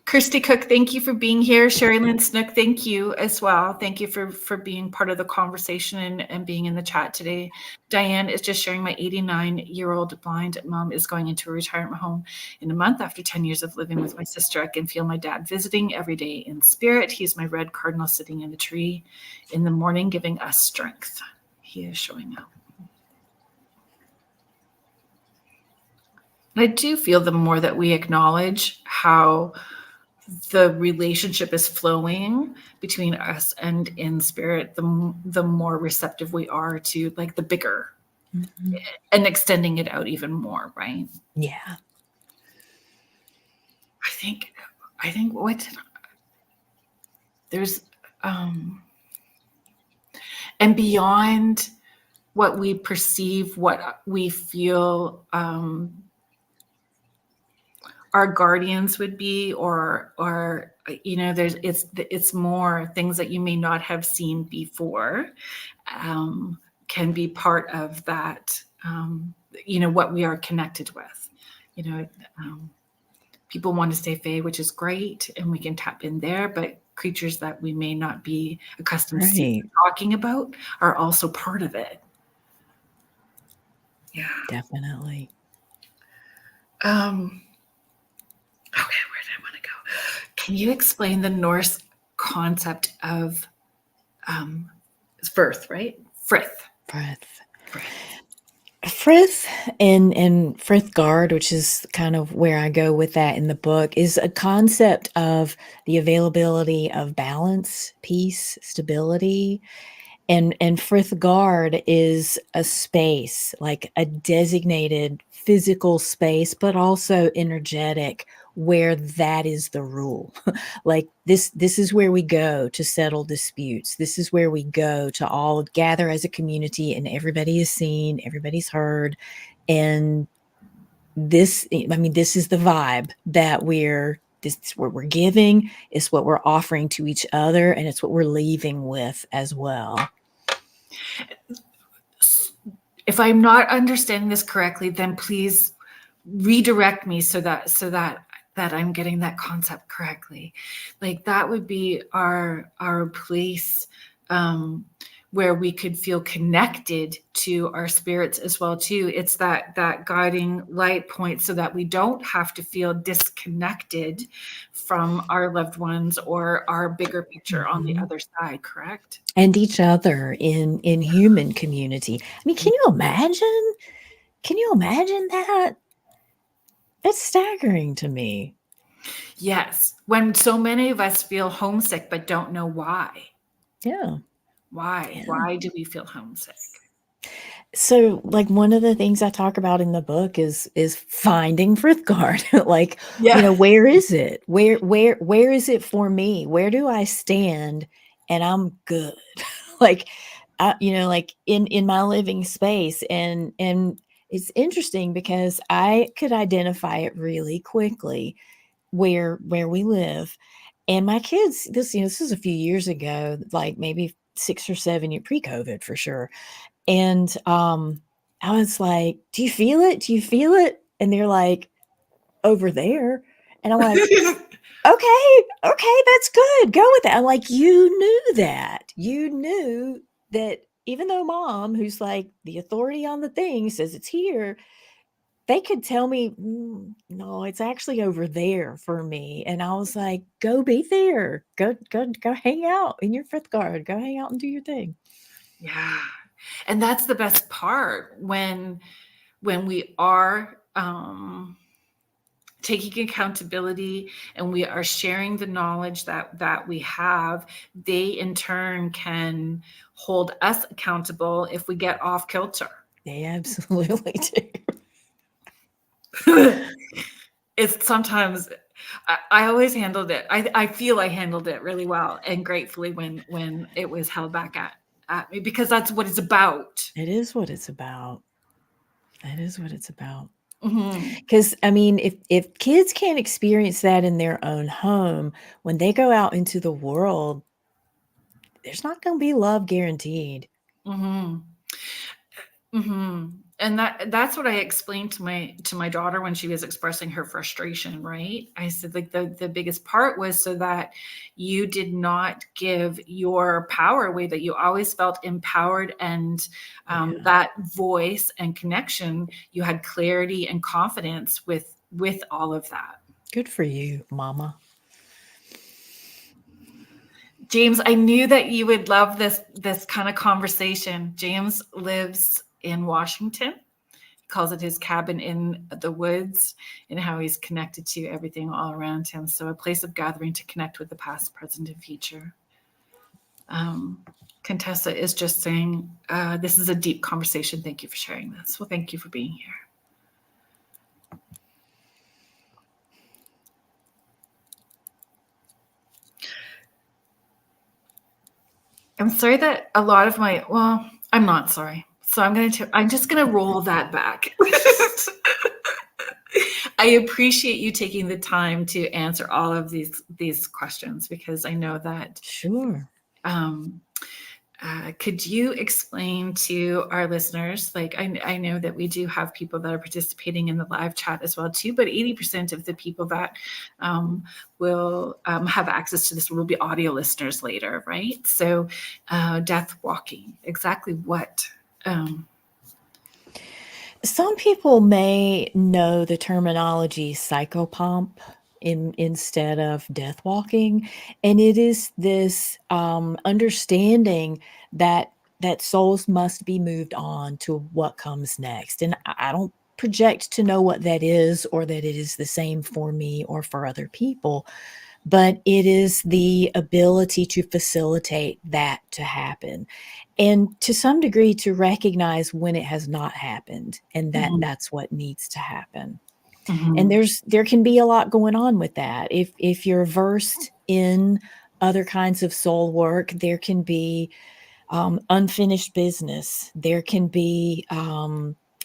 S1: Kirsty Cook, thank you for being here. Kerrilynn Snook, thank you as well. Thank you for being part of the conversation and being in the chat today. Diane is just sharing, my 89-year-old blind mom is going into a retirement home in a month after 10 years of living with my sister. I can feel my dad visiting every day in spirit. He's my red cardinal sitting in the tree in the morning, giving us strength. He is showing up. I do feel the more that we acknowledge how the relationship is flowing between us and in spirit, the more receptive we are to, like, the bigger, and extending it out even more, right?
S2: Yeah.
S1: I think there's and beyond what we perceive, what we feel our guardians would be, or it's more things that you may not have seen before, can be part of that, what we are connected with. People want to stay fae, which is great, and we can tap in there, but creatures that we may not be accustomed to talking about are also part of it. Yeah,
S2: Definitely.
S1: Okay, where did I want to go? Can you explain the Norse concept of Firth, right? Frith.
S2: Frith and Frithgard, which is kind of where I go with that in the book, is a concept of the availability of balance, peace, stability. And Frithgard is a space, like a designated physical space, but also energetic, where that is the rule. Like this is where we go to settle disputes. This is where we go to all gather as a community, and everybody is seen, everybody's heard. And this is the vibe that this is what we're giving, it's what we're offering to each other, and it's what we're leaving with as well.
S1: If I'm not understanding this correctly, then please redirect me so that I'm getting that concept correctly. Like that would be our place where we could feel connected to our spirits as well too. It's that guiding light point, so that we don't have to feel disconnected from our loved ones or our bigger picture on the other side, correct?
S2: And each other in human community. I mean, can you imagine? Can you imagine that? It's staggering to me.
S1: Yes. When so many of us feel homesick but don't know why.
S2: Yeah.
S1: Why?
S2: Yeah.
S1: Why do we feel homesick?
S2: So, like, one of the things I talk about in the book is finding Frithgard. Like, you know, where is it? Where is it for me? Where do I stand and I'm good? Like, like in my living space. And it's interesting because I could identify it really quickly where we live. And my kids, this is a few years ago, like maybe 6 or 7 years pre-COVID for sure. And I was like, do you feel it? Do you feel it? And they're like, over there. And I'm like, okay, that's good. Go with that. I'm like, you knew that. You knew that even though Mom, who's like the authority on the thing, says it's here, they could tell me, no, it's actually over there for me. And I was like, go be there. Go hang out in your Frithgard. Go hang out and do your thing.
S1: Yeah. And that's the best part, when we are taking accountability and we are sharing the knowledge that we have. They in turn can hold us accountable if we get off kilter.
S2: They absolutely do.
S1: It's sometimes I always handled it. I feel I handled it really well and gratefully when it was held back at me, because that's what it's about.
S2: It is what it's about. That is what it's about.
S1: Mm-hmm.
S2: Because I mean, if kids can't experience that in their own home, when they go out into the world, there's not going to be love guaranteed.
S1: Mm-hmm. Mm-hmm. And that's what I explained to my daughter when she was expressing her frustration, right? I said, like, the biggest part was so that you did not give your power away, that you always felt empowered, and that voice and connection, you had clarity and confidence with all of that.
S2: Good for you, Mama.
S1: James, I knew that you would love this kind of conversation. James lives in Washington. He calls it his cabin in the woods, and how he's connected to everything all around him. So a place of gathering to connect with the past, present, and future. Contessa is just saying, this is a deep conversation. Thank you for sharing this. Well, thank you for being here. I'm sorry that a lot of I'm not sorry. So I'm just going to roll that back. I appreciate you taking the time to answer all of these questions, because I know that.
S2: Sure.
S1: Could you explain to our listeners, like, I know that we do have people that are participating in the live chat as well too, but 80% of the people that will have access to this will be audio listeners later, right? So death walking, exactly what?
S2: Some people may know the terminology psychopomp instead of death walking. And it is this understanding that souls must be moved on to what comes next. And I don't project to know what that is, or that it is the same for me or for other people, but it is the ability to facilitate that to happen, and to some degree to recognize when it has not happened, and that that's what needs to happen. And there can be a lot going on with that. If you're versed in other kinds of soul work, there can be unfinished business. There can be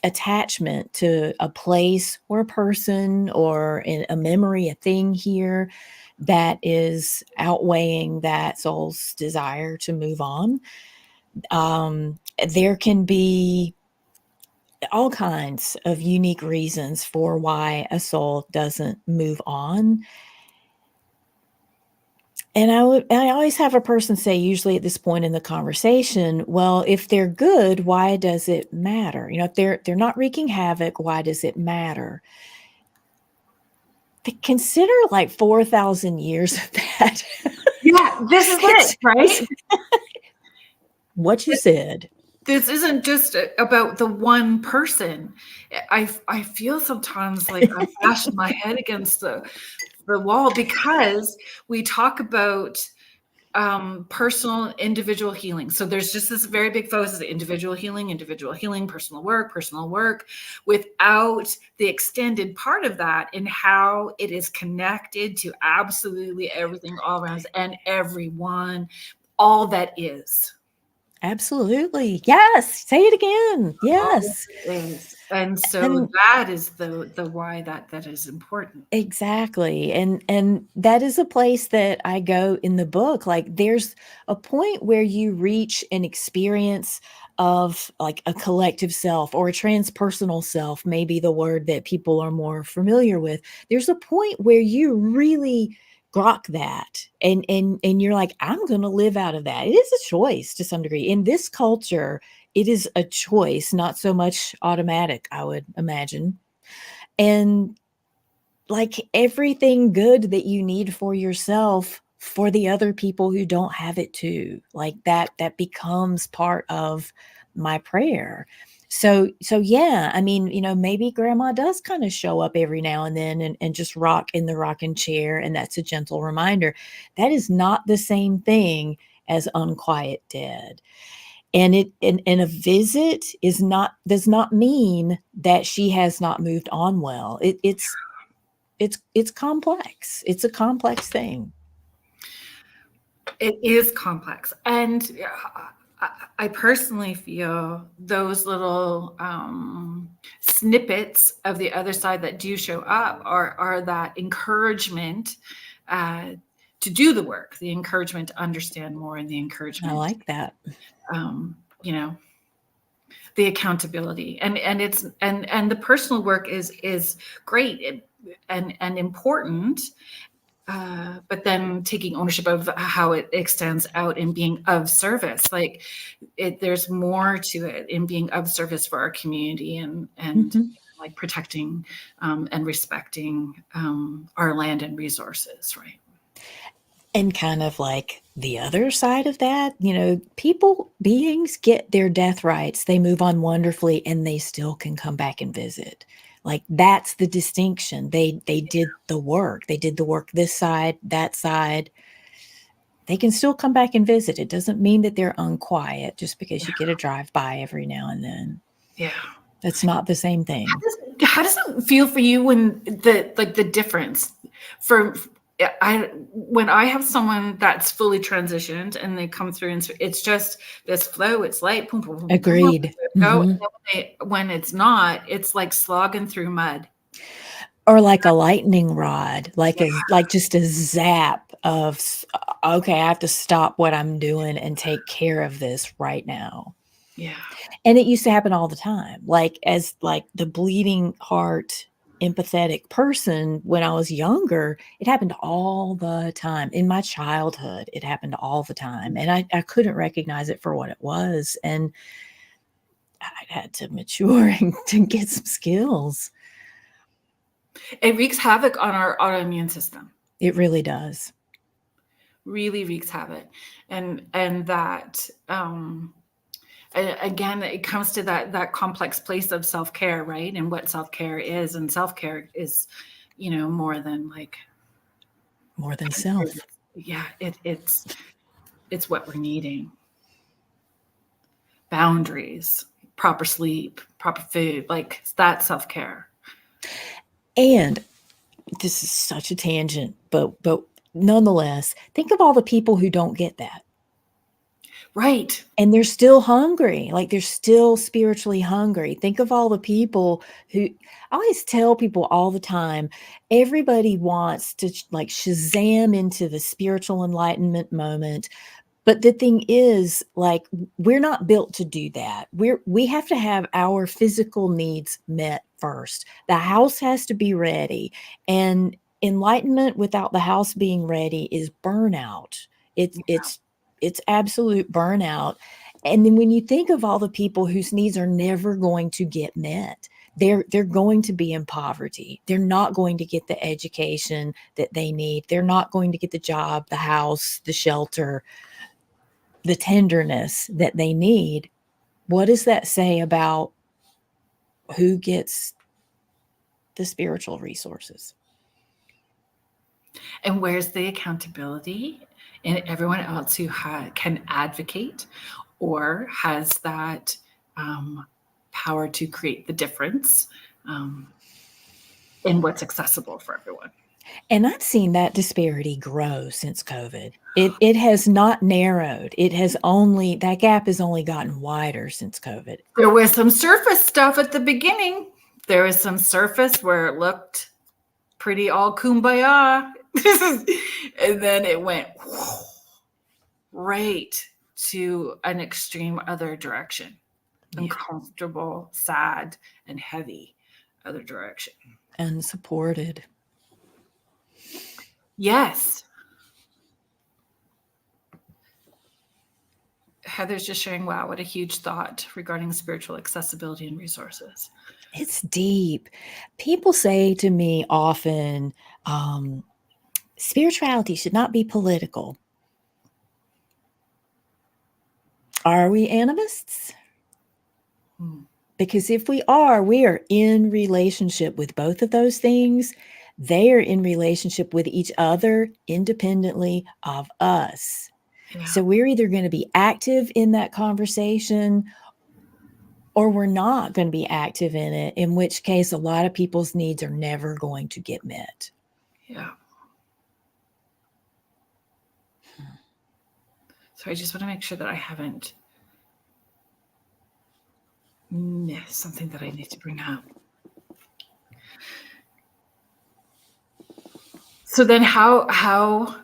S2: attachment to a place or a person or a memory, a thing here that is outweighing that soul's desire to move on. There can be all kinds of unique reasons for why a soul doesn't move on. And I always have a person say, usually at this point in the conversation, well, if they're good, why does it matter? You know, if they're not wreaking havoc, why does it matter? Consider like 4,000 years of that.
S1: Yeah, this is it, right?
S2: What you said.
S1: This isn't just about the one person. I feel sometimes like I'm bashing my head against the wall, because we talk about personal individual healing. So there's just this very big focus of individual healing, personal work, without the extended part of that and how it is connected to absolutely everything all around us and everyone, all that is.
S2: Absolutely. Yes. Say it again. Yes.
S1: And so that is the why that is important.
S2: Exactly. And that is a place that I go in the book. Like, there's a point where you reach an experience of like a collective self or a transpersonal self, maybe the word that people are more familiar with. There's a point where you really grok that and you're like, I'm going to live out of that. It is a choice to some degree. In this culture, it is a choice, not so much automatic, I would imagine. And like everything good that you need for yourself, for the other people who don't have it too, like that becomes part of my prayer. So yeah, I mean, you know, maybe grandma does kind of show up every now and then and just rock in the rocking chair, and that's a gentle reminder. That is not the same thing as unquiet dead. And a visit does not mean that she has not moved on well. It's complex. It's a complex thing.
S1: It is complex. And I personally feel those little snippets of the other side that do show up are that encouragement to do the work, the encouragement to understand more, and the encouragement.
S2: I like that.
S1: You know, the accountability and the personal work is great and important. But then taking ownership of how it extends out and being of service, like there's more to it in being of service for our community and like protecting and respecting our land and resources, right?
S2: And kind of like the other side of that, you know, beings get their death rights, they move on wonderfully, and they still can come back and visit. Like, that's the distinction. They did the work. They did the work this side, that side. They can still come back and visit. It doesn't mean that they're unquiet just because you get a drive-by every now and then.
S1: Yeah.
S2: That's not the same thing.
S1: How does it feel for you when the difference when I have someone that's fully transitioned and they come through and it's just this flow, it's light. Boom, boom, boom,
S2: Agreed.
S1: Boom, when it's not, it's like slogging through mud.
S2: Or like a lightning rod, like just a zap of, okay, I have to stop what I'm doing and take care of this right now.
S1: Yeah.
S2: And it used to happen all the time. Like, as like the bleeding heart, empathetic person, when I was younger, it happened all the time. In my childhood, it happened all the time. And I couldn't recognize it for what it was. And I had to mature and to get some skills.
S1: It wreaks havoc on our autoimmune system.
S2: It really does.
S1: Really wreaks havoc. And that, again, it comes to that complex place of self-care, right? And what self-care is. And self-care is, more than
S2: self.
S1: Yeah, it's what we're needing. Boundaries, proper sleep, proper food, like that self-care.
S2: And this is such a tangent, but nonetheless, think of all the people who don't get that.
S1: Right.
S2: And they're still hungry. Like they're still spiritually hungry. Think of all the people who, I always tell people all the time, everybody wants to like Shazam into the spiritual enlightenment moment. But the thing is, like, we're not built to do that. We have to have our physical needs met first. The house has to be ready. And enlightenment without the house being ready is burnout. It's absolute burnout. And then when you think of all the people whose needs are never going to get met, they're going to be in poverty. They're not going to get the education that they need. They're not going to get the job, the house, the shelter, the tenderness that they need. What does that say about who gets the spiritual resources?
S1: And where's the accountability in everyone else who can advocate or has that power to create the difference in what's accessible for everyone?
S2: And I've seen that disparity grow since COVID. It has not narrowed. That gap has only gotten wider since COVID.
S1: There was some surface stuff at the beginning. There was some surface where it looked pretty all kumbaya. And then it went right to an extreme other direction. Yeah. Uncomfortable, sad, and heavy other direction.
S2: Unsupported.
S1: Yes. Heather's just sharing, wow, what a huge thought regarding spiritual accessibility and resources.
S2: It's deep. People say to me often, spirituality should not be political. Are we animists? Because if we are in relationship with both of those things. They are in relationship with each other independently of us. Yeah. So we're either going to be active in that conversation or we're not going to be active in it, in which case a lot of people's needs are never going to get met.
S1: Yeah. So I just want to make sure that I haven't missed something that I need to bring up. So then how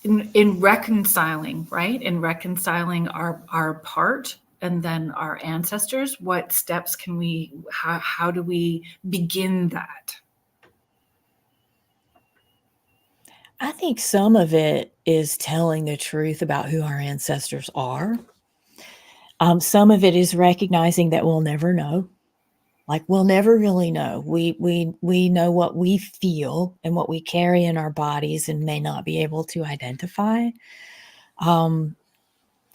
S1: in reconciling, right? In reconciling our part and then our ancestors, what steps can how do we begin that?
S2: I think some of it is telling the truth about who our ancestors are. Some of it is recognizing that we'll never know. Like we'll never really know. We know what we feel and what we carry in our bodies and may not be able to identify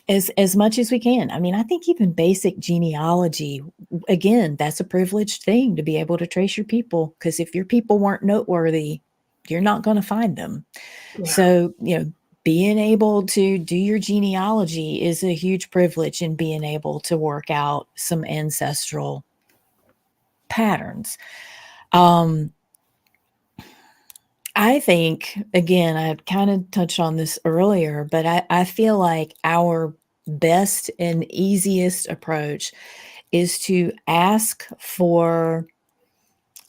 S2: as much as we can. I mean, I think even basic genealogy, again, that's a privileged thing to be able to trace your people, because if your people weren't noteworthy, you're not going to find them. Yeah. So, being able to do your genealogy is a huge privilege in being able to work out some ancestral patterns. I think, again, I kind of touched on this earlier, but I feel like our best and easiest approach is to ask for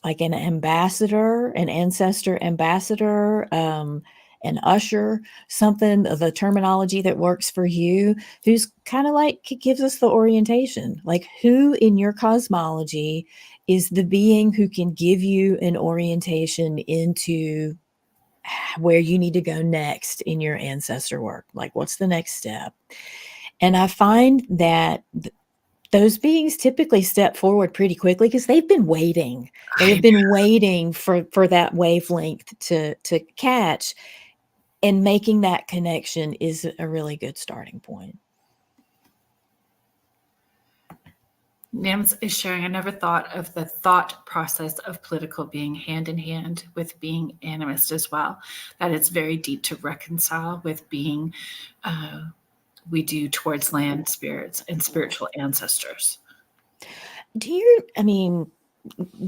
S2: like an ambassador, an ancestor ambassador, an usher, something of the terminology that works for you, who's kind of like gives us the orientation, like who in your cosmology is the being who can give you an orientation into where you need to go next in your ancestor work. Like what's the next step? And I find that those beings typically step forward pretty quickly because they've been waiting. They have been waiting for that wavelength to catch, and making that connection is a really good starting point.
S1: Nams is sharing, I never thought of the thought process of political being hand in hand with being animist as well. That it's very deep to reconcile with being we do towards land spirits and spiritual ancestors.
S2: Do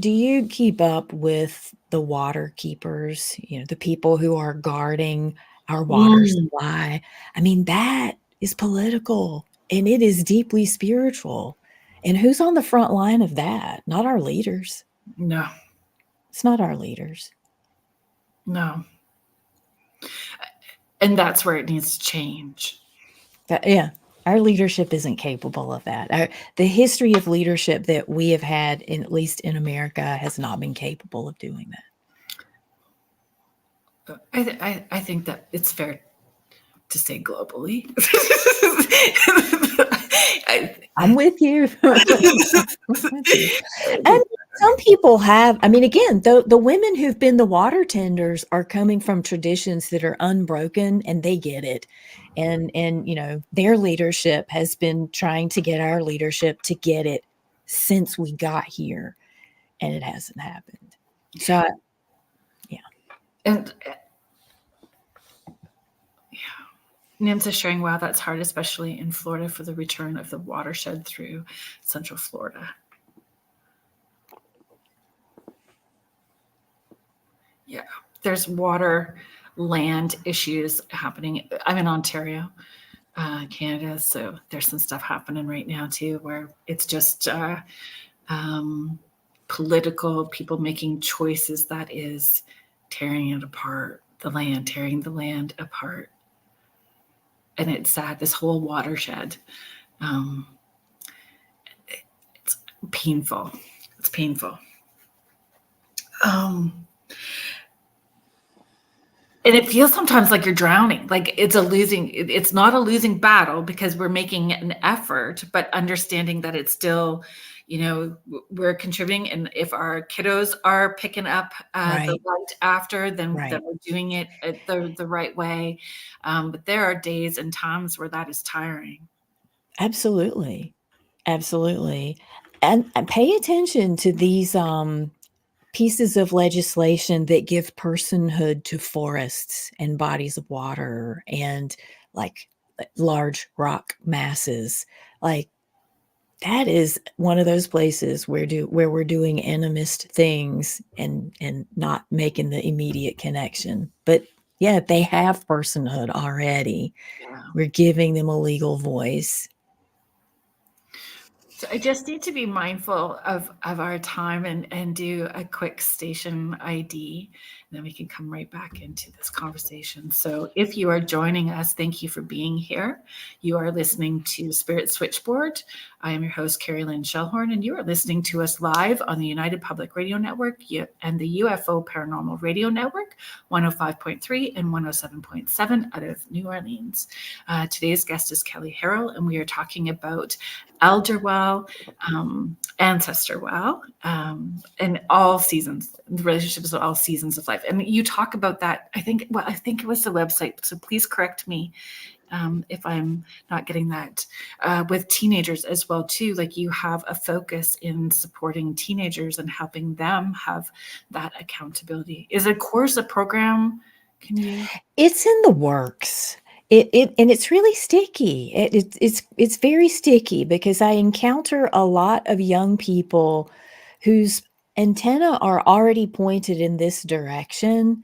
S2: you keep up with the water keepers, the people who are guarding our water supply? I mean, that is political and it is deeply spiritual. And who's on the front line of that? Not our leaders.
S1: No.
S2: It's not our leaders.
S1: No. And that's where it needs to change.
S2: Yeah. Our leadership isn't capable of that. The history of leadership that we have had, at least in America, has not been capable of doing
S1: that. I think that it's fair to say globally.
S2: I'm with you. And some people have, again, the women who've been the water tenders are coming from traditions that are unbroken, and they get it. And their leadership has been trying to get our leadership to get it since we got here, and it hasn't happened. So, yeah.
S1: And Nims is sharing, wow, that's hard, especially in Florida, for the return of the watershed through Central Florida. Yeah, there's water, land issues happening. I'm in Ontario, Canada, so there's some stuff happening right now too, where it's just political people making choices that is tearing it apart, tearing the land apart. And it's sad, this whole watershed. It's painful. It's painful. And it feels sometimes like you're drowning, like it's not a losing battle, because we're making an effort, but understanding that it's still, we're contributing. And if our kiddos are picking up the light after, then we're doing it the right way. But there are days and times where that is tiring.
S2: Absolutely. Absolutely. And pay attention to these pieces of legislation that give personhood to forests and bodies of water and like large rock masses. Like, that is one of those places where we're doing animist things and not making the immediate connection. But yeah, they have personhood already. Yeah. We're giving them a legal voice.
S1: So I just need to be mindful of our time and do a quick station ID, and then we can come right back into this conversation. So if you are joining us, thank you for being here. You are listening to Spirit Switchboard. I am your host, Kerrilynn Shellhorn, and you are listening to us live on the United Public Radio Network and the UFO Paranormal Radio Network, 105.3 and 107.7 out of New Orleans. Today's guest is Kelley Harrell, and we are talking about Elder Well, Ancestor Well, and all seasons, the relationships of all seasons of life. And you talk about that, I think it was the website, so please correct me if I'm not getting that, with teenagers as well too. Like, you have a focus in supporting teenagers and helping them have that accountability. Is a course, a program?
S2: It's in the works. And it's really sticky. It's very sticky, because I encounter a lot of young people whose antenna are already pointed in this direction,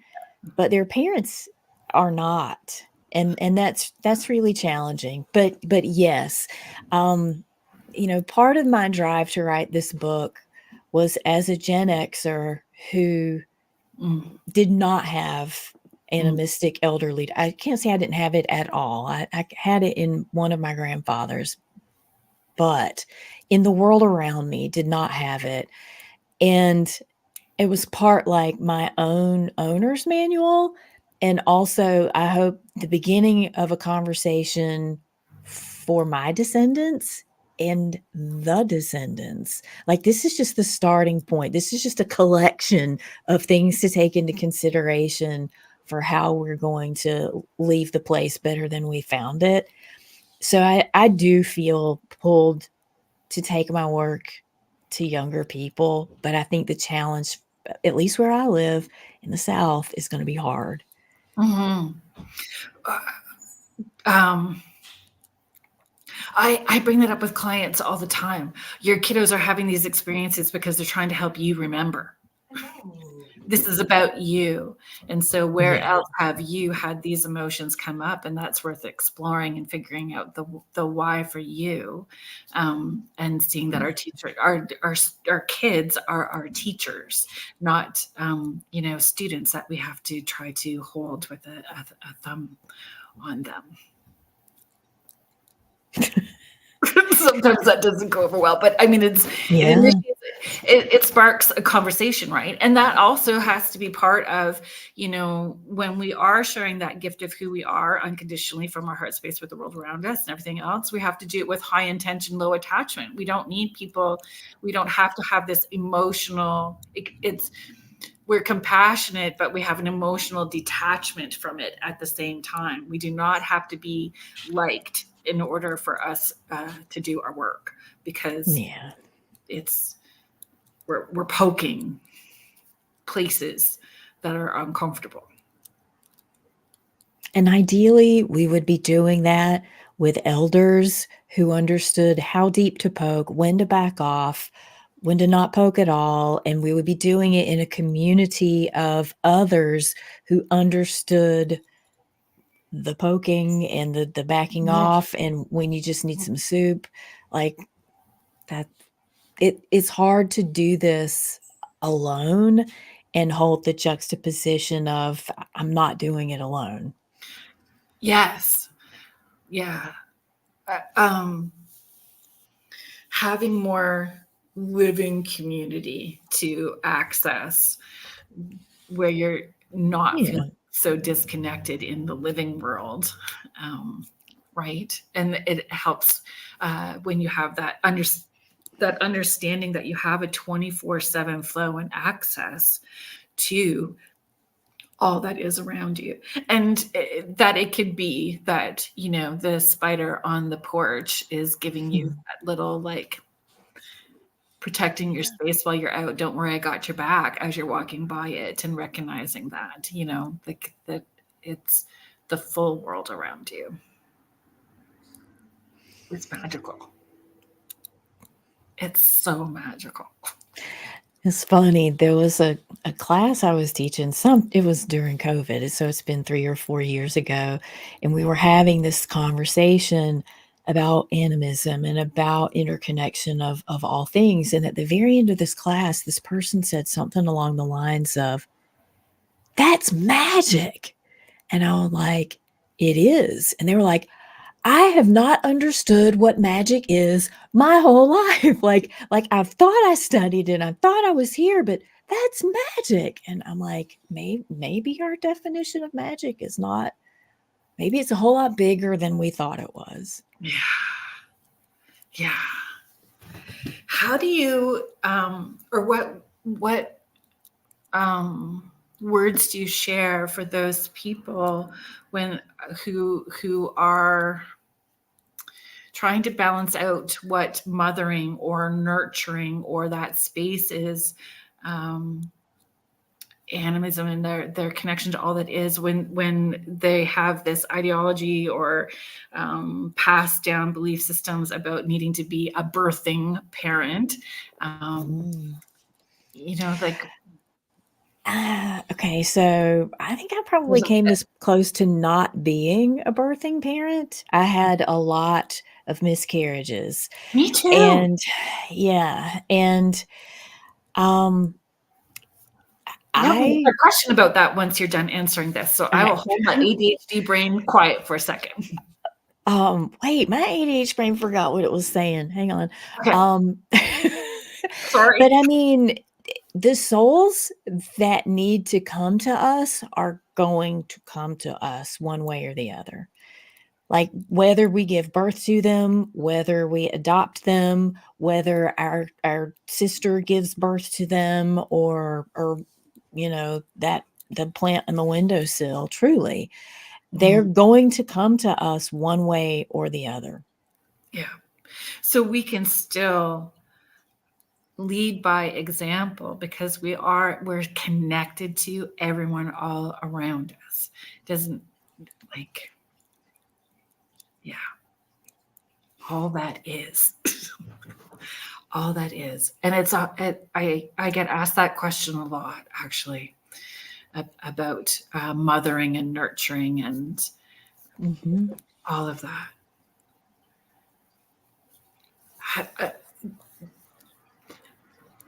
S2: but their parents are not. And that's really challenging. But yes, part of my drive to write this book was as a Gen Xer who did not have animistic elder lead. I can't say I didn't have it at all. I had it in one of my grandfathers, but in the world around me did not have it. And it was part like my own owner's manual. And also, I hope, the beginning of a conversation for my descendants and the descendants. Like, this is just the starting point. This is just a collection of things to take into consideration for how we're going to leave the place better than we found it. So I do feel pulled to take my work to younger people, but I think the challenge, at least where I live in the South, is going to be hard.
S1: Mm-hmm. I bring that up with clients all the time. Your kiddos are having these experiences because they're trying to help you remember. This is about you. And so where else have you had these emotions come up? And that's worth exploring and figuring out the why for you. And seeing that our kids are our teachers, not, students that we have to try to hold with a thumb on them. Sometimes that doesn't go over well, but I mean, it sparks a conversation, right? And that also has to be part of, when we are sharing that gift of who we are unconditionally from our heart space with the world around us and everything else, we have to do it with high intention, low attachment. We don't need people. We don't have to have this emotional, we're compassionate, but we have an emotional detachment from it at the same time. We do not have to be liked in order for us to do our work, because we're poking places that are uncomfortable.
S2: And ideally, we would be doing that with elders who understood how deep to poke, when to back off, when to not poke at all. And we would be doing it in a community of others who understood the poking and the backing off, and when you just need some soup, like that. It's hard to do this alone and hold the juxtaposition of I'm not doing it alone.
S1: Yes. Yeah. Having more living community to access, where you're not feeling so disconnected in the living world, right? And it helps when you have that understanding that you have a 24/7 flow and access to all that is around you, and that it could be that the spider on the porch is giving you that little protecting your space while you're out. Don't worry, I got your back, as you're walking by it, and recognizing that, that it's the full world around you. It's magical. It's so magical.
S2: It's funny. There was a class I was teaching. It was during COVID, so it's been 3 or 4 years ago, and we were having this conversation about animism and about interconnection of all things. And at the very end of this class, this person said something along the lines of, "That's magic." And I was like, "It is." And they were like, "I have not understood what magic is my whole life. Like I've thought I studied it. I thought I was here, but that's magic." And I'm like, maybe our definition of magic is not, maybe it's a whole lot bigger than we thought it was.
S1: Yeah. Yeah. How do you, or what words do you share for those people who are trying to balance out what mothering or nurturing or that space is, animism and their connection to all that is, when they have this ideology or passed down belief systems about needing to be a birthing parent,
S2: okay, so I think I probably came this close to not being a birthing parent. I had a lot of miscarriages.
S1: Me too.
S2: And and
S1: I have a question about that once you're done answering this. So I will hold my ADHD brain quiet for a second.
S2: Wait, my ADHD brain forgot what it was saying. Hang on.
S1: Okay. Sorry.
S2: But I mean, the souls that need to come to us are going to come to us one way or the other. Like whether we give birth to them, whether we adopt them, whether our sister gives birth to them, or that the plant in the windowsill, truly, they're going to come to us one way or the other.
S1: Yeah. So we can still lead by example because we're connected to everyone all around us. Doesn't all that is. All that is. And I get asked that question a lot, actually, about mothering and nurturing and all of that.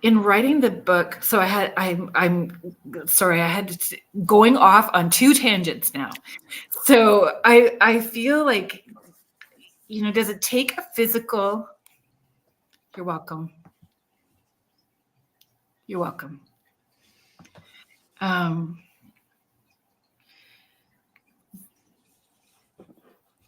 S1: In writing the book, so I'm sorry, I had to, going off on 2 tangents now. So I feel like, does it take a physical? You're welcome. You're welcome.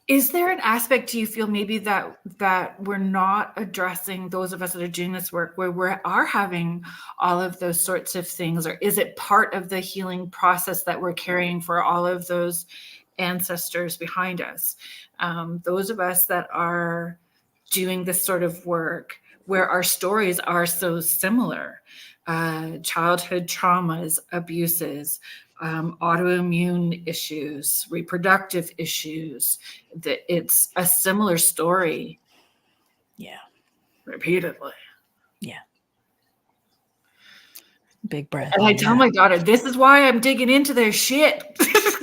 S1: Is there an aspect, do you feel maybe that we're not addressing, those of us that are doing this work, where we are having all of those sorts of things? Or is it part of the healing process that we're carrying for all of those ancestors behind us? Those of us that are doing this sort of work where our stories are so similar, childhood traumas, abuses, autoimmune issues, reproductive issues, that it's a similar story.
S2: Yeah.
S1: Repeatedly.
S2: Yeah. Big breath.
S1: And I tell my daughter, this is why I'm digging into their shit.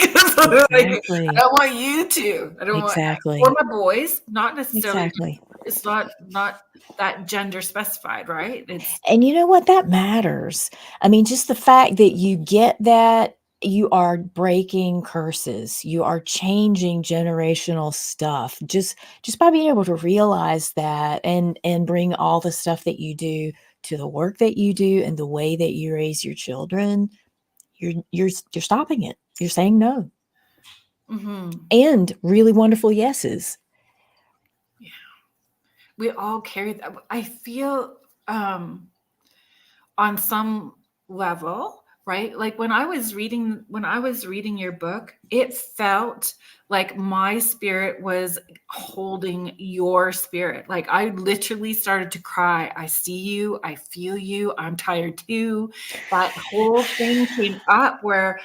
S2: Exactly.
S1: I don't want you to. I don't
S2: exactly.
S1: want, or my boys, not necessarily.
S2: Exactly.
S1: It's not that gender specified, right?
S2: And you know what? That matters. I mean, just the fact that you get that, you are breaking curses, you are changing generational stuff just by being able to realize that and bring all the stuff that you do to the work that you do and the way that you raise your children. You're stopping it. You're saying no. And really wonderful yeses.
S1: Yeah. We all carry that. I feel on some level, right? Like when I was reading your book, it felt like my spirit was holding your spirit. Like I literally started to cry. I see you, I feel you, I'm tired too. That whole thing came up where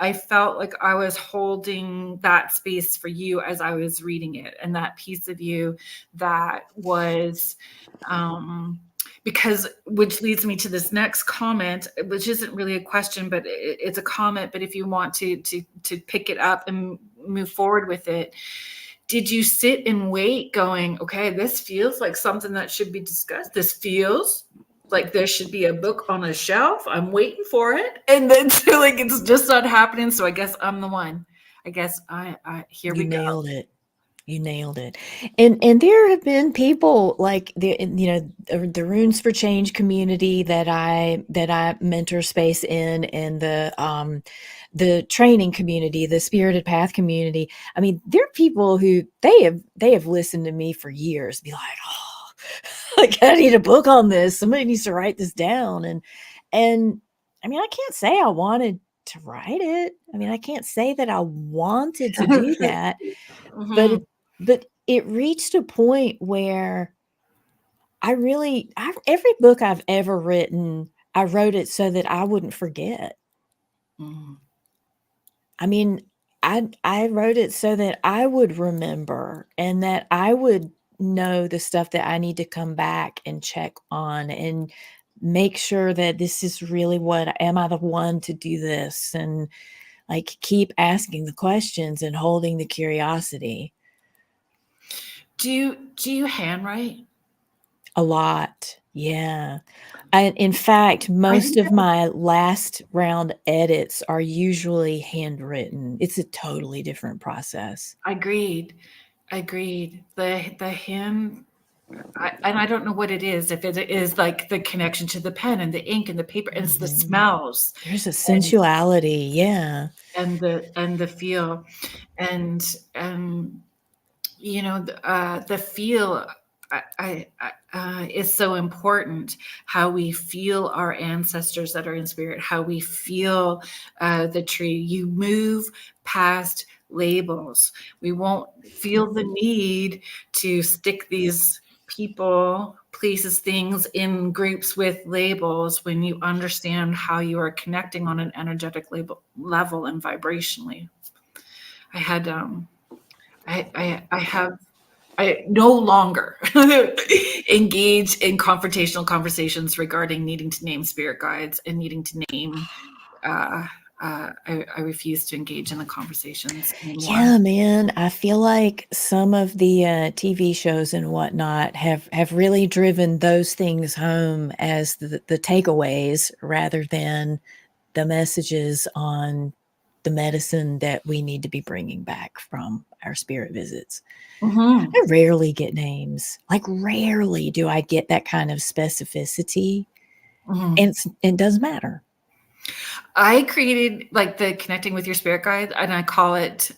S1: I felt like I was holding that space for you as I was reading it, and that piece of you that was because, which leads me to this next comment, which isn't really a question, but it's a comment. But if you want to pick it up and move forward with it, did you sit and wait going, okay, this feels like something that should be discussed. This feels like there should be a book on a shelf. I'm waiting for it. And then so like, it's just not happening. So I guess I'm the one. I guess here we go.
S2: You nailed it. And there have been people like the Runes for Change community that I mentor space in, and the training community, the Spirited Path community. I mean, there are people who they have listened to me for years, be like, oh, like I need a book on this. Somebody needs to write this down. And I mean, I can't say I wanted to write it. I mean, I can't say that I wanted to do that, but it reached a point where every book I've ever written, I wrote it so that I wouldn't forget. I mean, I wrote it so that I would remember and that I would know the stuff that I need to come back and check on and make sure that this is really am I the one to do this? And like keep asking the questions and holding the curiosity.
S1: Do you handwrite?
S2: A lot. Yeah. In fact, most of my last round edits are usually handwritten. It's a totally different process.
S1: Agreed. The hand, and I don't know what it is. If it is like the connection to the pen and the ink and the paper, and it's the smells.
S2: There's a sensuality, yeah.
S1: And the feel, and the feel is so important. How we feel our ancestors that are in spirit, how we feel the tree. You move past labels. We won't feel the need to stick these people, places, things in groups with labels when you understand how you are connecting on an energetic level and vibrationally. I no longer engage in confrontational conversations regarding needing to name spirit guides and needing to name. I refuse to engage in the conversations anymore.
S2: Yeah, man. I feel like some of the TV shows and whatnot have really driven those things home as the takeaways rather than the messages on the medicine that we need to be bringing back from our spirit visits.
S1: Mm-hmm.
S2: I rarely get names. Like, rarely do I get that kind of specificity.
S1: Mm-hmm.
S2: And it doesn't matter.
S1: I created like the connecting with your spirit guide, and I call it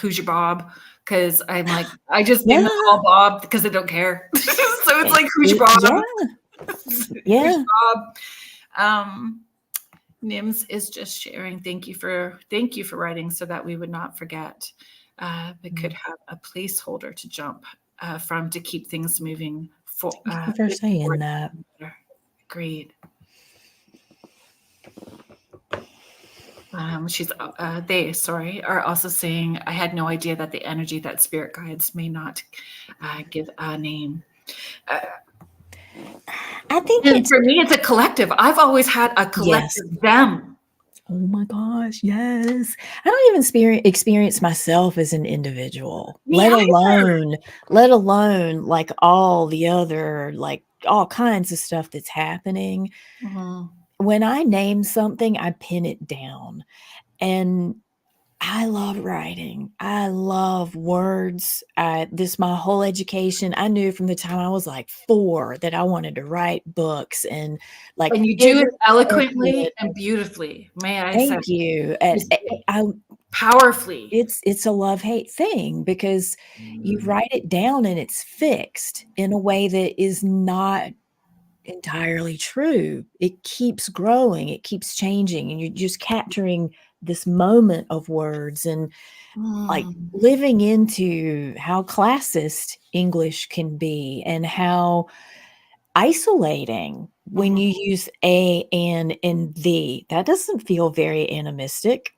S1: Who's Your Bob? Because I'm like, I just name them all Bob because I don't care. So it's like, Who's Your Bob?
S2: Yeah.
S1: Who's your Bob? Nims is just sharing. Thank you for writing so that we would not forget. But could have a placeholder to jump from to keep things moving forward.
S2: Thank you for saying that.
S1: Agreed. They are also saying, I had no idea that the energy that spirit guides may not give a name.
S2: I think
S1: for me, it's a collective. I've always had a collective them.
S2: Oh my gosh, yes. I don't even experience myself as an individual, let alone like all the other, like all kinds of stuff that's happening.
S1: Mm-hmm.
S2: When I name something, I pin it down. And I love writing. I love words. My whole education, I knew from the time I was like 4 that I wanted to write books and like.
S1: And you do it eloquently and beautifully. May I say?
S2: Thank you. And
S1: powerfully.
S2: It's a love-hate thing because you write it down and it's fixed in a way that is not entirely true. It keeps growing, it keeps changing, and you're just capturing this moment of words and like living into how classist English can be and how isolating when you use a, and the. That doesn't feel very animistic.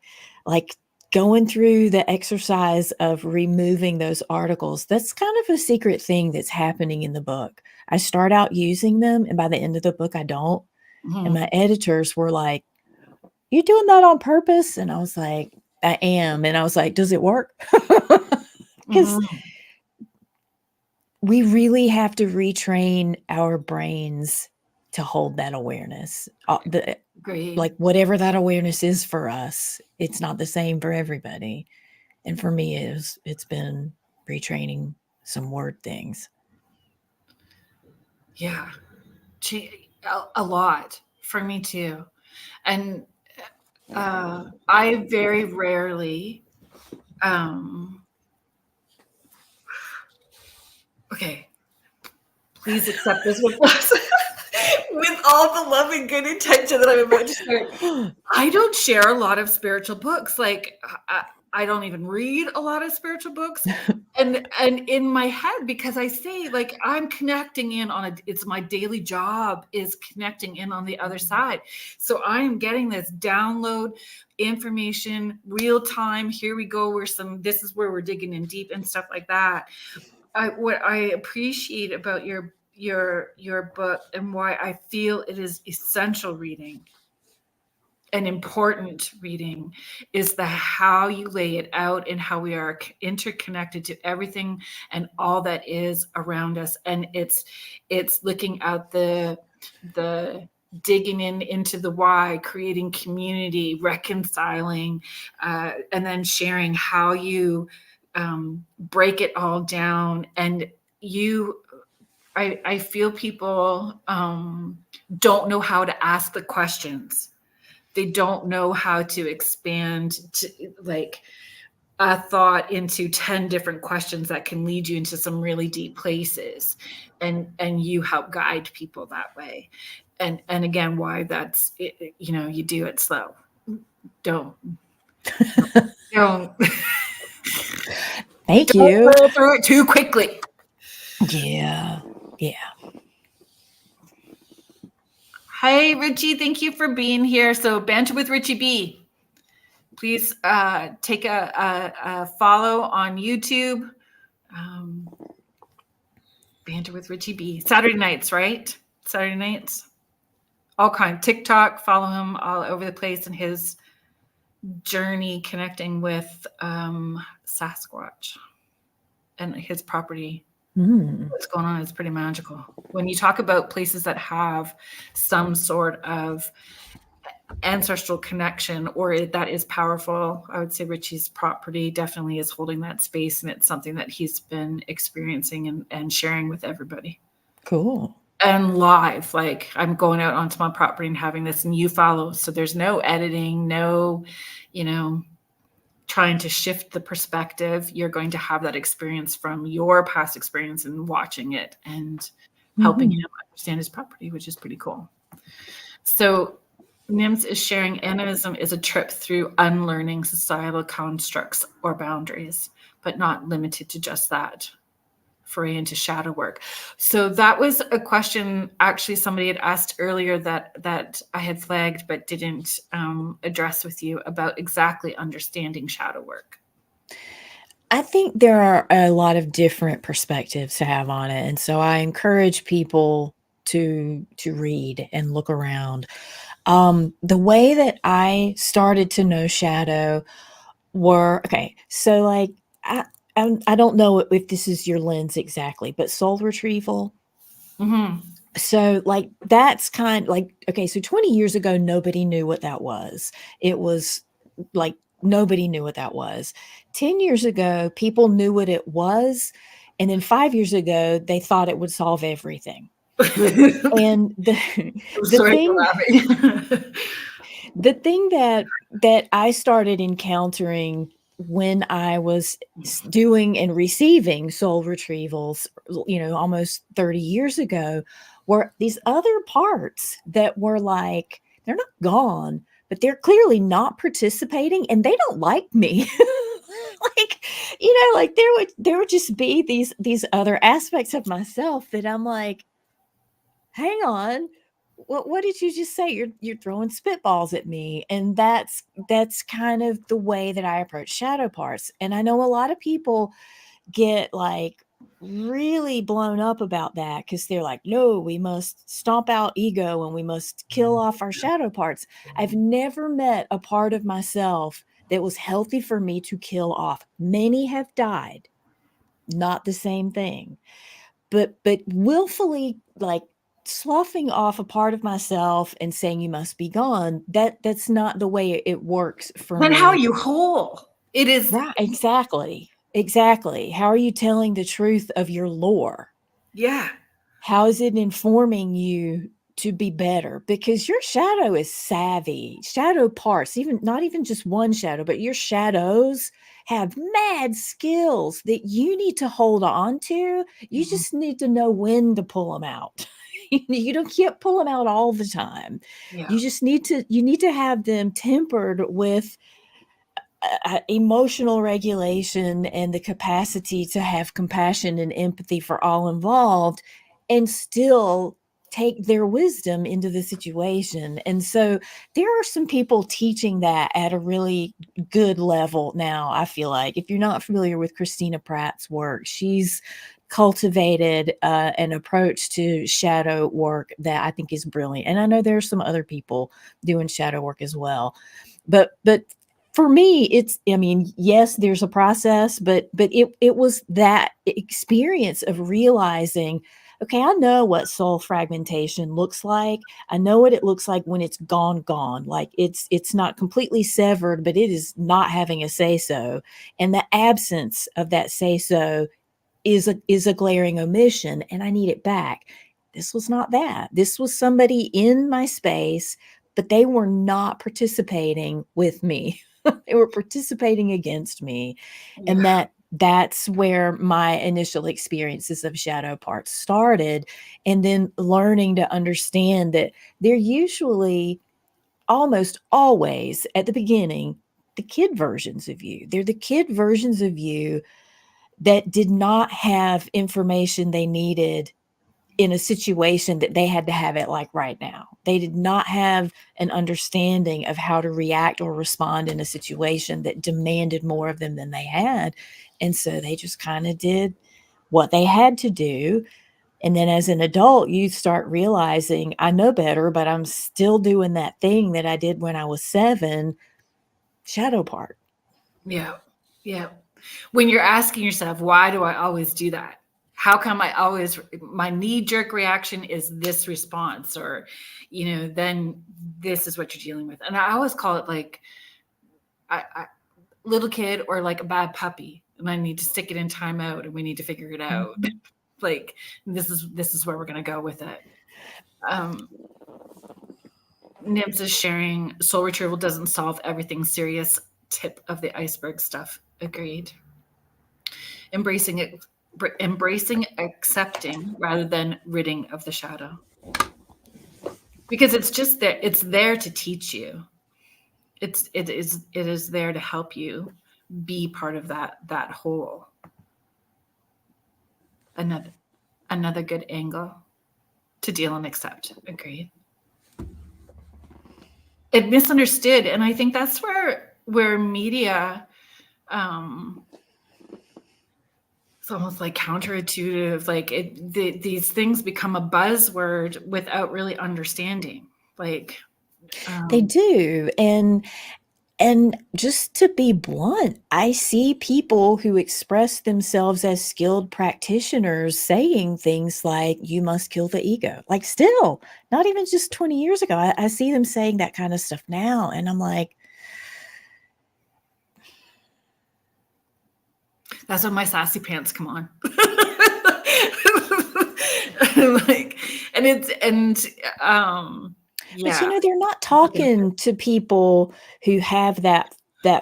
S2: Like going through the exercise of removing those articles, that's kind of a secret thing that's happening in the book. I start out using them, and by the end of the book, I don't. And my editors were like, "You doing that on purpose?" And I was like, "I am." And I was like, "Does it work?" Because we really have to retrain our brains to hold that awareness. Like whatever that awareness is for us, it's not the same for everybody. And for me, it's been retraining some word things.
S1: Yeah, a lot for me too. And I very rarely, okay, please accept this with all the love and good intention that I'm about to share. I don't share a lot of spiritual books. Like I don't even read a lot of spiritual books. And in my head, because I say like I'm connecting in on it's my daily job is connecting in on the other side. So I am getting this download information real time. Here we go. This is where we're digging in deep and stuff like that. What I appreciate about your book and why I feel it is essential reading and important reading is how you lay it out and how we are interconnected to everything and all that is around us. And it's looking at the digging into the why, creating community, reconciling, and then sharing how you break it all down. And I feel people don't know how to ask the questions. They don't know how to expand to like a thought into 10 different questions that can lead you into some really deep places, and you help guide people that way. And again, why that's it, you know, you do it slow. Don't
S2: Thank
S1: don't
S2: you.
S1: roll through it too quickly.
S2: Yeah.
S1: Hey Richie, thank you for being here. So Banter with Richie B. Please take a follow on YouTube. Banter with Richie B. Saturday nights, right? Saturday nights. All kind. TikTok, follow him all over the place in his journey connecting with Sasquatch and his property. What's going on is pretty magical. When you talk about places that have some sort of ancestral connection, or that is powerful, I would say Richie's property definitely is holding that space, and it's something that he's been experiencing and sharing with everybody.
S2: Cool.
S1: And live, like I'm going out onto my property and having this, and you follow. So there's no editing, no, you know, trying to shift the perspective. You're going to have that experience from your past experience and watching it and helping him understand his property, which is pretty cool. So Nims is sharing animism is a trip through unlearning societal constructs or boundaries, but not limited to just that. Foray into shadow work. So that was a question actually somebody had asked earlier that I had flagged but didn't address with you about exactly understanding shadow work.
S2: I think there are a lot of different perspectives to have on it, and so I encourage people to read and look around. The way that I started to know shadow so like I don't know if this is your lens exactly, but soul retrieval. So like that's kind like, okay, so 20 years ago, nobody knew what that was. It was like nobody knew what that was. 10 years ago, people knew what it was. And then 5 years ago, they thought it would solve everything. And the thing that I started encountering when I was doing and receiving soul retrievals, you know, almost 30 years ago, were these other parts that were like, they're not gone, but they're clearly not participating and they don't like me. Like, you know, like there would just be these other aspects of myself that I'm like, hang on, what did you just say? You're throwing spitballs at me. And that's kind of the way that I approach shadow parts. And I know a lot of people get like really blown up about that because they're like, no, we must stomp out ego and we must kill off our shadow parts. I've never met a part of myself that was healthy for me to kill off. Many have died, not the same thing, but willfully like sloughing off a part of myself and saying you must be gone, that's not the way it works for me.
S1: Then how are you whole? It is
S2: right. Exactly. How are you telling the truth of your lore?
S1: Yeah.
S2: How is it informing you to be better? Because your shadow is savvy. Shadow parts, even not even just one shadow, but your shadows have mad skills that you need to hold on to. You just need to know when to pull them out. You can't pull them out all the time.
S1: Yeah.
S2: You just need to have them tempered with emotional regulation and the capacity to have compassion and empathy for all involved and still take their wisdom into the situation. And so there are some people teaching that at a really good level now. I feel like if you're not familiar with Christina Pratt's work, she's cultivated an approach to shadow work that I think is brilliant. And I know there are some other people doing shadow work as well. But for me, yes, there's a process, but it was that experience of realizing, okay, I know what soul fragmentation looks like. I know what it looks like when it's gone. Like it's not completely severed, but it is not having a say-so. And the absence of that say-so is a glaring omission, and I need it back. This was not that. This was somebody in my space, but they were not participating with me. They were participating against me.
S1: Yeah.
S2: And that's where my initial experiences of shadow parts started. And then learning to understand that they're usually almost always at the beginning the kid versions of you. They're the kid versions of you that did not have information they needed in a situation that they had to have it like right now. They did not have an understanding of how to react or respond in a situation that demanded more of them than they had. And so they just kind of did what they had to do. And then as an adult, you start realizing, I know better, but I'm still doing that thing that I did when I was 7, shadow part.
S1: Yeah. Yeah. When you're asking yourself, why do I always do that? How come my knee-jerk reaction is this response? Or, then this is what you're dealing with. And I always call it like a little kid or like a bad puppy. And I need to stick it in timeout and we need to figure it out.
S2: Mm-hmm.
S1: Like, this is where we're going to go with it. Nibs is sharing, soul retrieval doesn't solve everything serious. Tip of the iceberg stuff. Agreed. Embracing, accepting rather than ridding of the shadow. Because it's just there, it's there to teach you. It is there to help you be part of that whole. Another good angle to deal and accept. Agreed. It misunderstood, and I think that's where media it's almost like counterintuitive, like these things become a buzzword without really understanding. Like
S2: They do. And just to be blunt, I see people who express themselves as skilled practitioners saying things like, you must kill the ego. Like, still, not even just 20 years ago. I see them saying that kind of stuff now. And I'm like,
S1: that's when my sassy pants come on. Yeah.
S2: But they're not talking to people who have that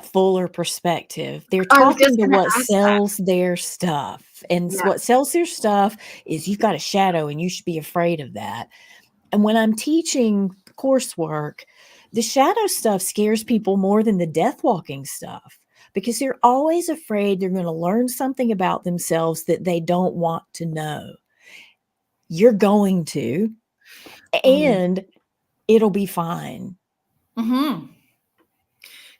S2: fuller perspective. They're talking to what sells their stuff. And what sells their stuff is you've got a shadow and you should be afraid of that. And when I'm teaching coursework, the shadow stuff scares people more than the death walking stuff, because they're always afraid they're going to learn something about themselves that they don't want to know. You're going to, and it'll be fine.
S1: Mm-hmm.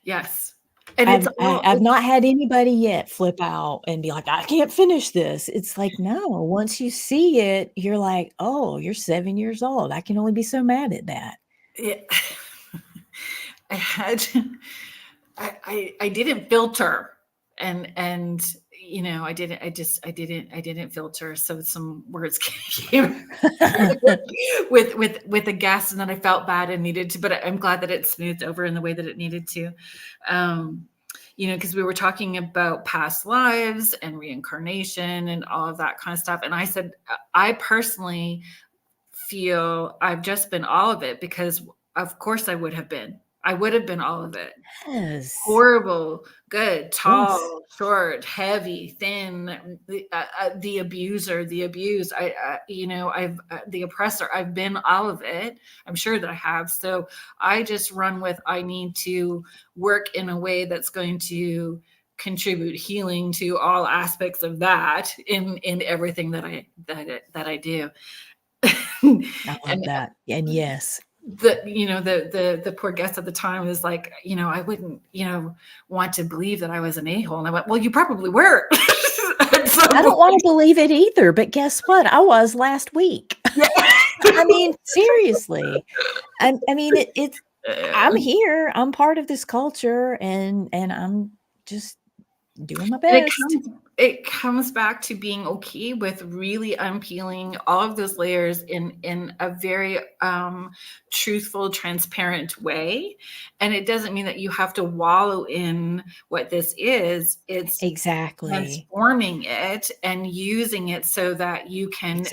S1: Yes. And
S2: I've not had anybody yet flip out and be like, I can't finish this. It's like, no, once you see it, you're like, oh, you're 7 years old. I can only be so mad at that.
S1: Yeah. I didn't filter and I didn't filter. So some words came with a guess, and then I felt bad and needed to, but I'm glad that it smoothed over in the way that it needed to. Because we were talking about past lives and reincarnation and all of that kind of stuff. And I said, I personally feel I've just been all of it, because of course I would have been all of it.
S2: Yes.
S1: Horrible, good, tall, short, heavy, thin, the abuser, the abused. I've the oppressor. I've been all of it. I'm sure that I have. So I just run with, I need to work in a way that's going to contribute healing to all aspects of that in everything that I do.
S2: I love that. And yes.
S1: The poor guest at the time was like, I wouldn't, want to believe that I was an a-hole. And I went, well, you probably were.
S2: I don't want to believe it either, but guess what? I was last week. I mean, seriously. I mean, it's I'm here. I'm part of this culture, and I'm just doing my best.
S1: It comes back to being okay with really unpeeling all of those layers in a very truthful, transparent way. And it doesn't mean that you have to wallow in what this is. It's
S2: exactly
S1: transforming it and using it so that you can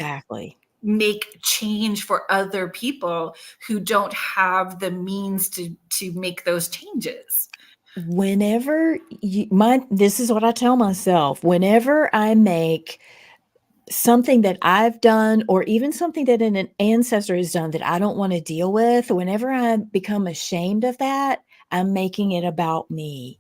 S1: make change for other people who don't have the means to make those changes.
S2: whenever this is what I tell myself, whenever I make something that I've done, or even something that an ancestor has done that I don't want to deal with, whenever I become ashamed of that, I'm making it about me.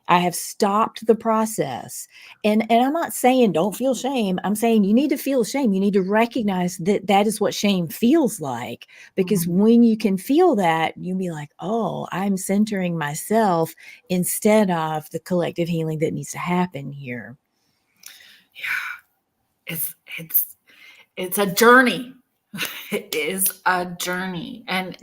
S2: I have stopped the process. And I'm not saying don't feel shame. I'm saying you need to feel shame. You need to recognize that that is what shame feels like. Because when you can feel that, you'll be like, oh, I'm centering myself instead of the collective healing that needs to happen here.
S1: Yeah. It's a journey. It is a journey. And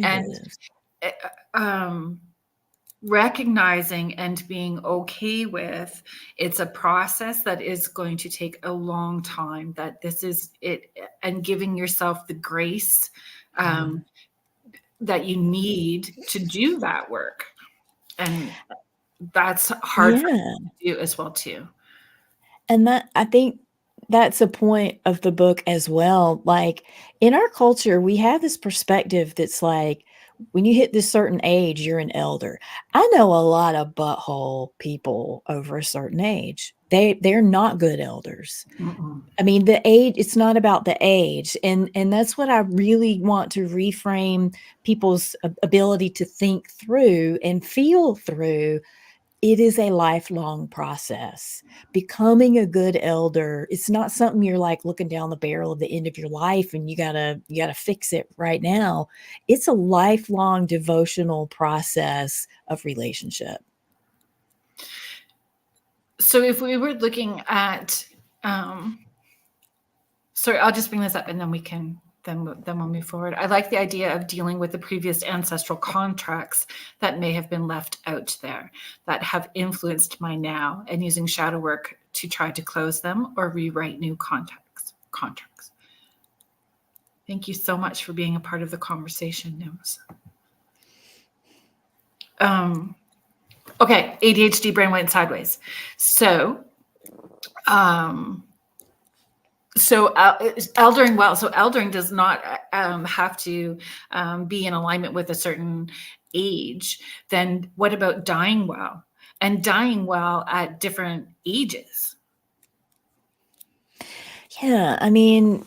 S1: recognizing and being okay with it's a process that is going to take a long time, that this is it, and giving yourself the grace that you need to do that work. And that's hard for you to do as well too.
S2: And that, I think that's a point of the book as well. Like, in our culture, we have this perspective that's like, when you hit this certain age, you're an elder. I know a lot of butthole people over a certain age. They're not good elders. I mean, the age, it's not about the age. And that's what I really want to reframe people's ability to think through and feel through. It is a lifelong process. Becoming a good elder, it's not something you're like looking down the barrel of the end of your life and you gotta fix it right now. It's a lifelong devotional process of relationship.
S1: So if we were looking at, sorry, I'll just bring this up and then we can, then we'll move forward. I like the idea of dealing with the previous ancestral contracts that may have been left out there, that have influenced my now, and using shadow work to try to close them or rewrite new contracts. Thank you so much for being a part of the conversation, Nims. Okay, ADHD brain went sideways. So eldering well. So eldering does not have to be in alignment with a certain age. Then what about dying well? And dying well at different ages?
S2: Yeah, I mean,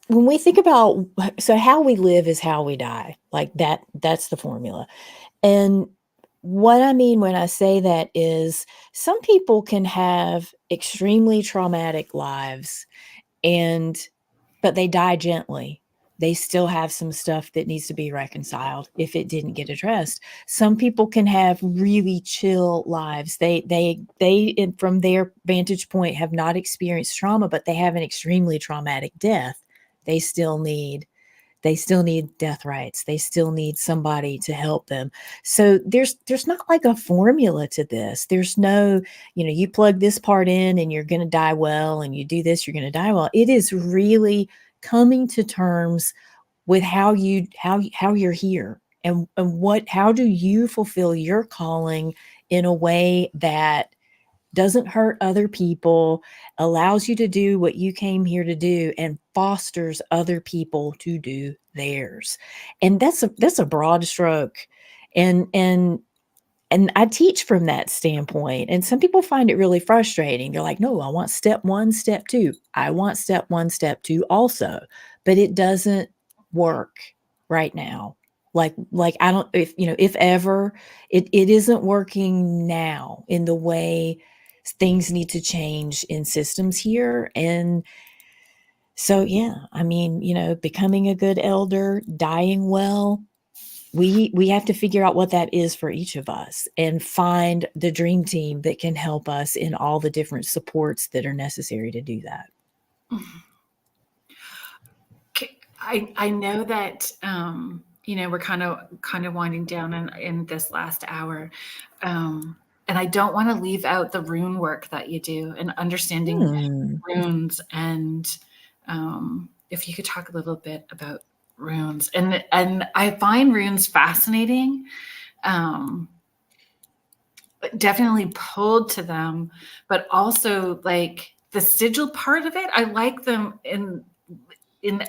S2: when we think about, so how we live is how we die. Like that's the formula. And what I mean when I say that is, some people can have extremely traumatic lives but they die gently. They still have some stuff that needs to be reconciled if it didn't get addressed. Some people can have really chill lives. They from their vantage point have not experienced trauma, but they have an extremely traumatic death. They still need death rights. They still need somebody to help them. So there's not like a formula to this. There's no, you plug this part in and you're going to die well, and you do this, you're going to die well. It is really coming to terms with how you're here, and how do you fulfill your calling in a way that doesn't hurt other people, allows you to do what you came here to do, and fosters other people to do theirs. And that's a broad stroke. And I teach from that standpoint. And some people find it really frustrating. They're like, no, I want step 1, step 2. I want step 1, step 2 also, but it doesn't work right now. Like I don't, if ever, it isn't working now in the way things need to change in systems here. And so, yeah, I mean, becoming a good elder, dying well, we have to figure out what that is for each of us, and find the dream team that can help us in all the different supports that are necessary to do that.
S1: I know that, we're kind of winding down in this last hour. And I don't want to leave out the rune work that you do, and understanding runes. And if you could talk a little bit about runes. And I find runes fascinating. Definitely pulled to them, but also like the sigil part of it. I like them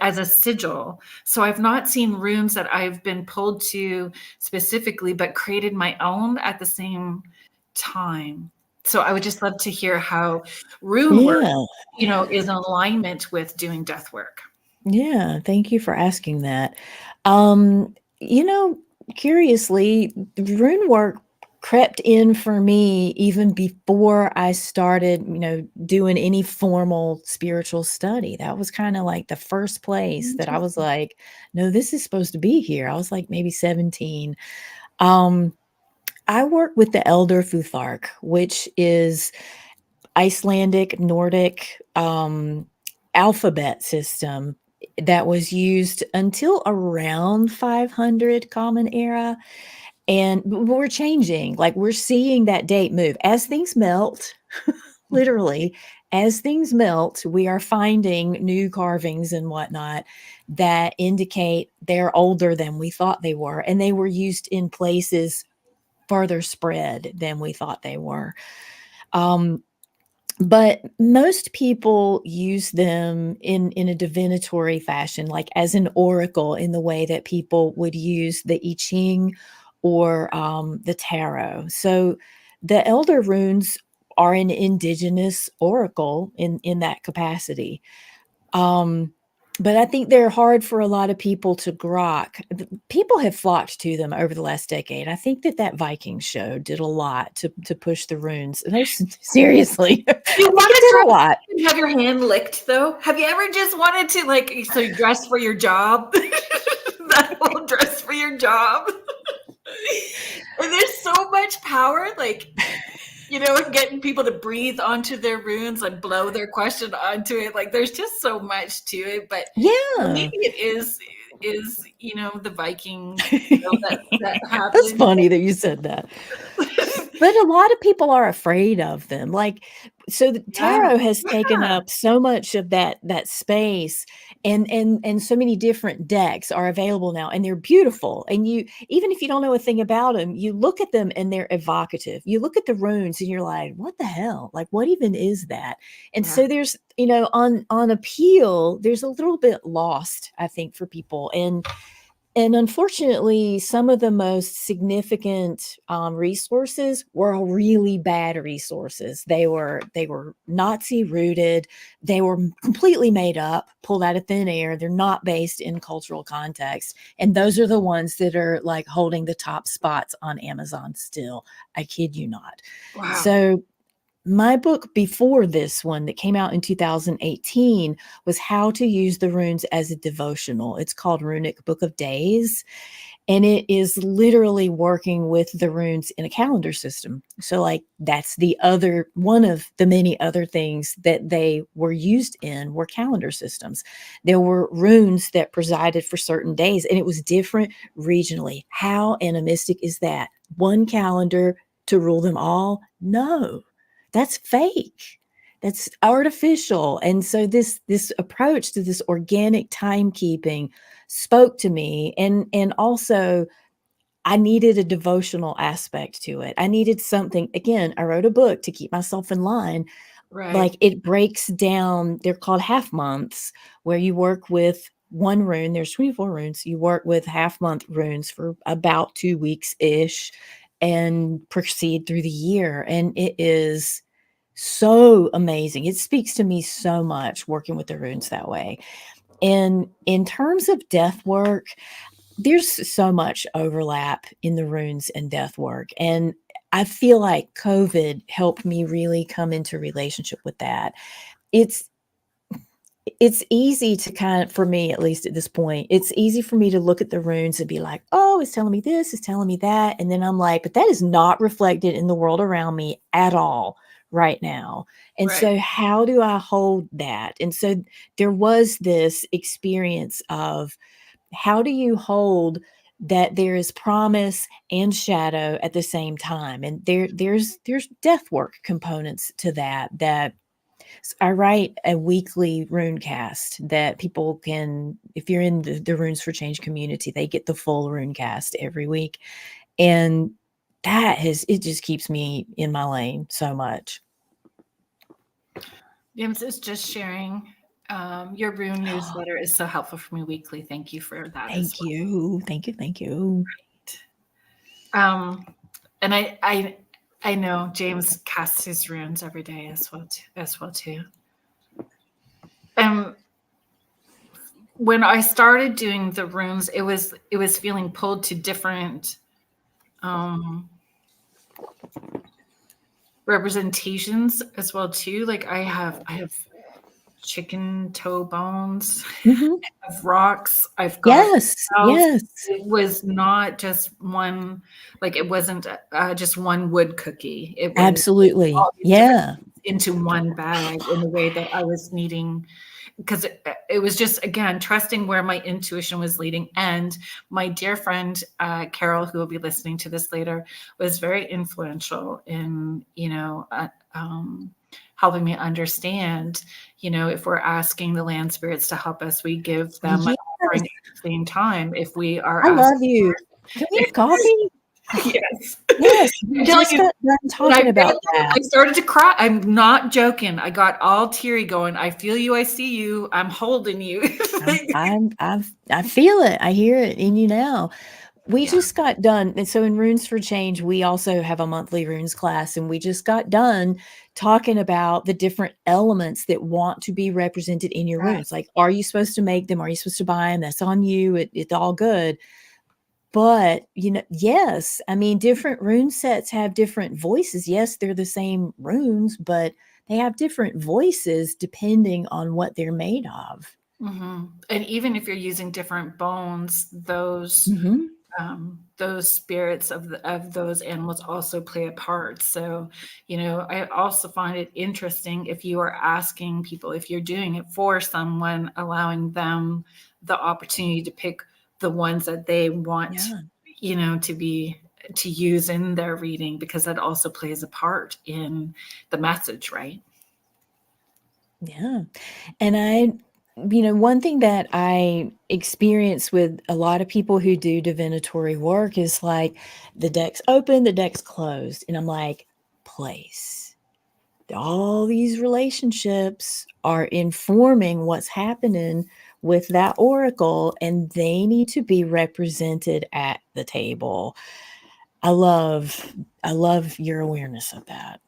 S1: as a sigil. So I've not seen runes that I've been pulled to specifically, but created my own at the same time. So I would just love to hear how rune work, is in alignment with doing death work.
S2: Yeah, thank you for asking that. Curiously, rune work crept in for me even before I started, doing any formal spiritual study. That was kind of like the first place that I was like, no, this is supposed to be here. I was like maybe 17. I work with the Elder Futhark, which is Icelandic, Nordic alphabet system that was used until around 500 Common Era. And we're changing, like we're seeing that date move as things melt, literally, as things melt, we are finding new carvings and whatnot that indicate they're older than we thought they were. And they were used in places farther spread than we thought they were. But most people use them in a divinatory fashion, like as an oracle, in the way that people would use the I Ching or the tarot. So the elder runes are an indigenous oracle in that capacity. But I think they're hard for a lot of people to grok. People have flocked to them over the last decade. I think that Viking show did a lot to push the runes. No, seriously,
S1: You want to
S2: did a lot.
S1: Have your hand licked though? Have you ever just wanted to so you dress for your job? That whole dress for your job. And there's so much power, getting people to breathe onto their runes and blow their question onto it. Like there's just so much to it. But maybe it is the Viking that happened.
S2: That's funny that you said that. But a lot of people are afraid of them. So the tarot has taken up so much of that space, and so many different decks are available now, and they're beautiful. And you, even if you don't know a thing about them, you look at them and they're evocative. You look at the runes and you're like, what the hell? Like, what even is that? And so there's, on appeal, there's a little bit lost, I think, for people. And unfortunately, some of the most significant resources were really bad resources. They were Nazi rooted. They were completely made up, pulled out of thin air. They're not based in cultural context. And those are the ones that are like holding the top spots on Amazon still. I kid you not.
S1: Wow.
S2: So my book before this one that came out in 2018 was How to Use the Runes as a Devotional. It's called Runic Book of Days, and it is literally working with the runes in a calendar system. So that's one of the many other things that they were used in were calendar systems. There were runes that presided for certain days, and it was different regionally. How animistic is that? One calendar to rule them all? No. That's fake. That's artificial. And so this approach to this organic timekeeping spoke to me. And also I needed a devotional aspect to it. I needed something. Again, I wrote a book to keep myself in line.
S1: Right.
S2: Like it breaks down, they're called half months, where you work with one rune. There's 24 runes. You work with half month runes for about 2 weeks-ish and proceed through the year. And it is so amazing. It speaks to me so much working with the runes that way. And in terms of death work, there's so much overlap in the runes and death work. And I feel like COVID helped me really come into relationship with that. It's easy to for me, at least at this point, it's easy for me to look at the runes and be like, oh, it's telling me this, it's telling me that. And then I'm like, but that is not reflected in the world around me at all right now. And so how do I hold that? And so there was this experience of how do you hold that there is promise and shadow at the same time? And there's death work components to that I write a weekly rune cast that people can, if you're in the Runes for Change community, they get the full rune cast every week. And it just keeps me in my lane so much.
S1: James is just sharing Your rune newsletter is so helpful for me weekly. Thank you for that.
S2: Thank you. Thank you. Thank you.
S1: And I know James casts his runes every day as well too. When I started doing the runes, it was feeling pulled to different representations as well too. Like I have chicken toe bones,
S2: Mm-hmm.
S1: I have rocks, I've got
S2: Yes. Yes.
S1: It was not just one, like it wasn't just one wood cookie. It was
S2: Absolutely.
S1: all these
S2: Yeah.
S1: into one bag in the way that I was needing, because it was just, again, trusting where my intuition was leading. And my dear friend, Carol, who will be listening to this later, was very influential in, helping me understand, if we're asking the land spirits to help us, we give them an offering at the same time. If we are
S2: I love you. Can we have coffee?
S1: Yes.
S2: Yes. We just got done talking about that.
S1: I started to cry. I'm not joking. I got all teary going, I feel you. I see you. I'm holding you.
S2: I feel it. I hear it in you now. We just got done. And so in Runes for Change, we also have a monthly runes class, and we just got done talking about the different elements that want to be represented in your runes. Like, are you supposed to make them? Are you supposed to buy them? That's on you. It's all good. But, yes, I mean, different rune sets have different voices. Yes, they're the same runes, but they have different voices depending on what they're made of.
S1: Mm-hmm. And even if you're using different bones, those spirits of those animals also play a part. So, I also find it interesting if you are asking people, if you're doing it for someone, allowing them the opportunity to pick the ones that they want, to use in their reading, because that also plays a part in the message, right?
S2: Yeah. And one thing that I experience with a lot of people who do divinatory work is like the deck's open, the deck's closed. And I'm like, place. All these relationships are informing what's happening with that oracle, and they need to be represented at the table. I love your awareness of that.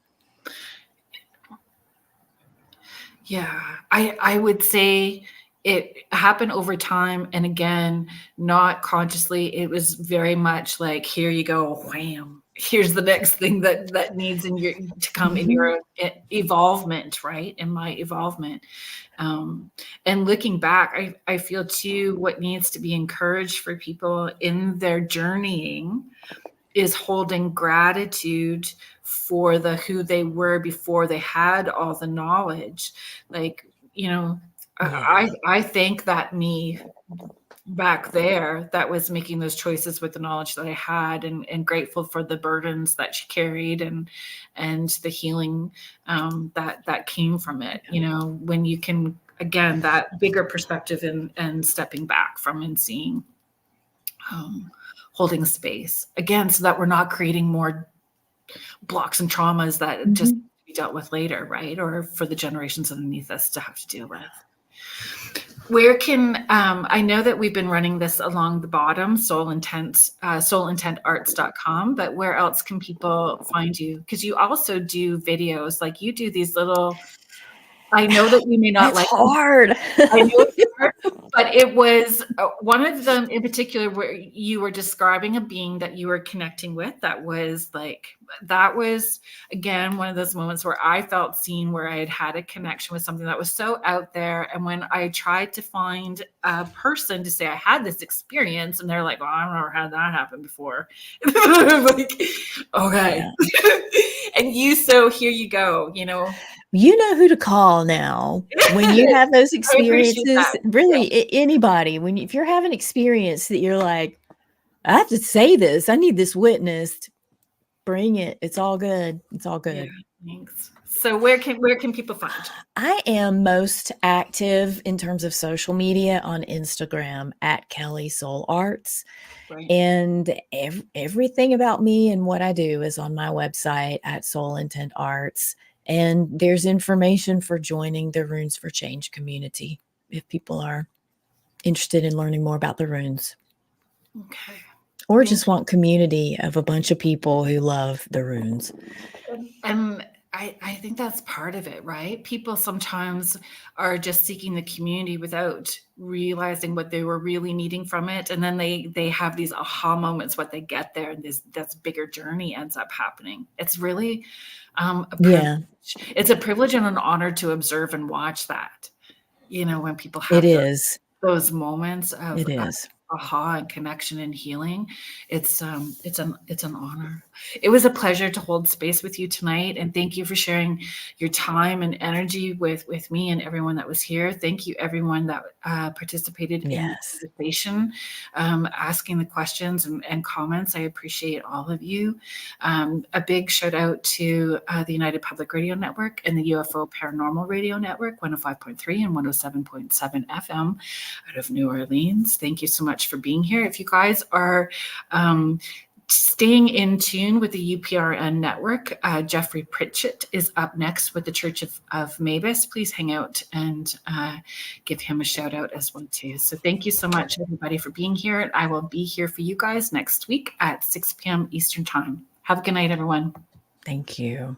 S1: Yeah, I would say it happened over time. And again, not consciously. It was very much like, here you go, wham. Here's the next thing that needs to come in your evolvement, right? In my evolvement. And looking back, I feel too, what needs to be encouraged for people in their journeying is holding gratitude for who they were before they had all the knowledge. Like, I think that me back there that was making those choices with the knowledge that I had, and grateful for the burdens that she carried and the healing that came from it. When you can, again, that bigger perspective and stepping back from and seeing, holding space again, so that we're not creating more blocks and traumas that just be dealt with later, right? Or for the generations underneath us to have to deal with. Where can I know that we've been running this along the bottom, soulintentarts.com, but where else can people find you? Because you also do videos, like you do these little, I know that you may not
S2: like hard.
S1: I know it's hard, but it was one of them in particular where you were describing a being that you were connecting with. That was again one of those moments where I felt seen, where I had a connection with something that was so out there. And when I tried to find a person to say I had this experience, and they're like, "Well, I've never had that happen before." Like, okay. Yeah. And so here you go,
S2: You know who to call now when you have those experiences. Really, anybody, if you're having an experience that you're like, I have to say this, I need this witnessed, bring it. It's all good. It's all good.
S1: Yeah, thanks. So where can people find you?
S2: I am most active in terms of social media on Instagram at Kelley Soul Arts. Right. And everything about me and what I do is on my website at Soul Intent Arts. And there's information for joining the Runes for Change community if people are interested in learning more about the runes.
S1: Okay.
S2: Or just want community of a bunch of people who love the runes.
S1: And I think that's part of it, right? People sometimes are just seeking the community without realizing what they were really needing from it. And then they have these aha moments when they get there, and this bigger journey ends up happening. It's really a privilege. It's a privilege and an honor to observe and watch that, when people have those moments of aha and connection and healing. It's an honor. It was a pleasure to hold space with you tonight, and thank you for sharing your time and energy with me and everyone that was here. Thank you everyone that participated in the conversation, asking the questions and comments. I appreciate all of you. A big shout out to the United Public Radio Network and the UFO Paranormal Radio Network, 105.3 and 107.7 FM out of New Orleans. Thank you so much for being here. If you guys are staying in tune with the UPRN network, Jeffrey Pritchett is up next with the Church of Mavis. Please hang out and give him a shout out as well too. So thank you so much everybody for being here. I will be here for you guys next week at 6 p.m. Eastern Time. Have a good night, everyone.
S2: Thank you.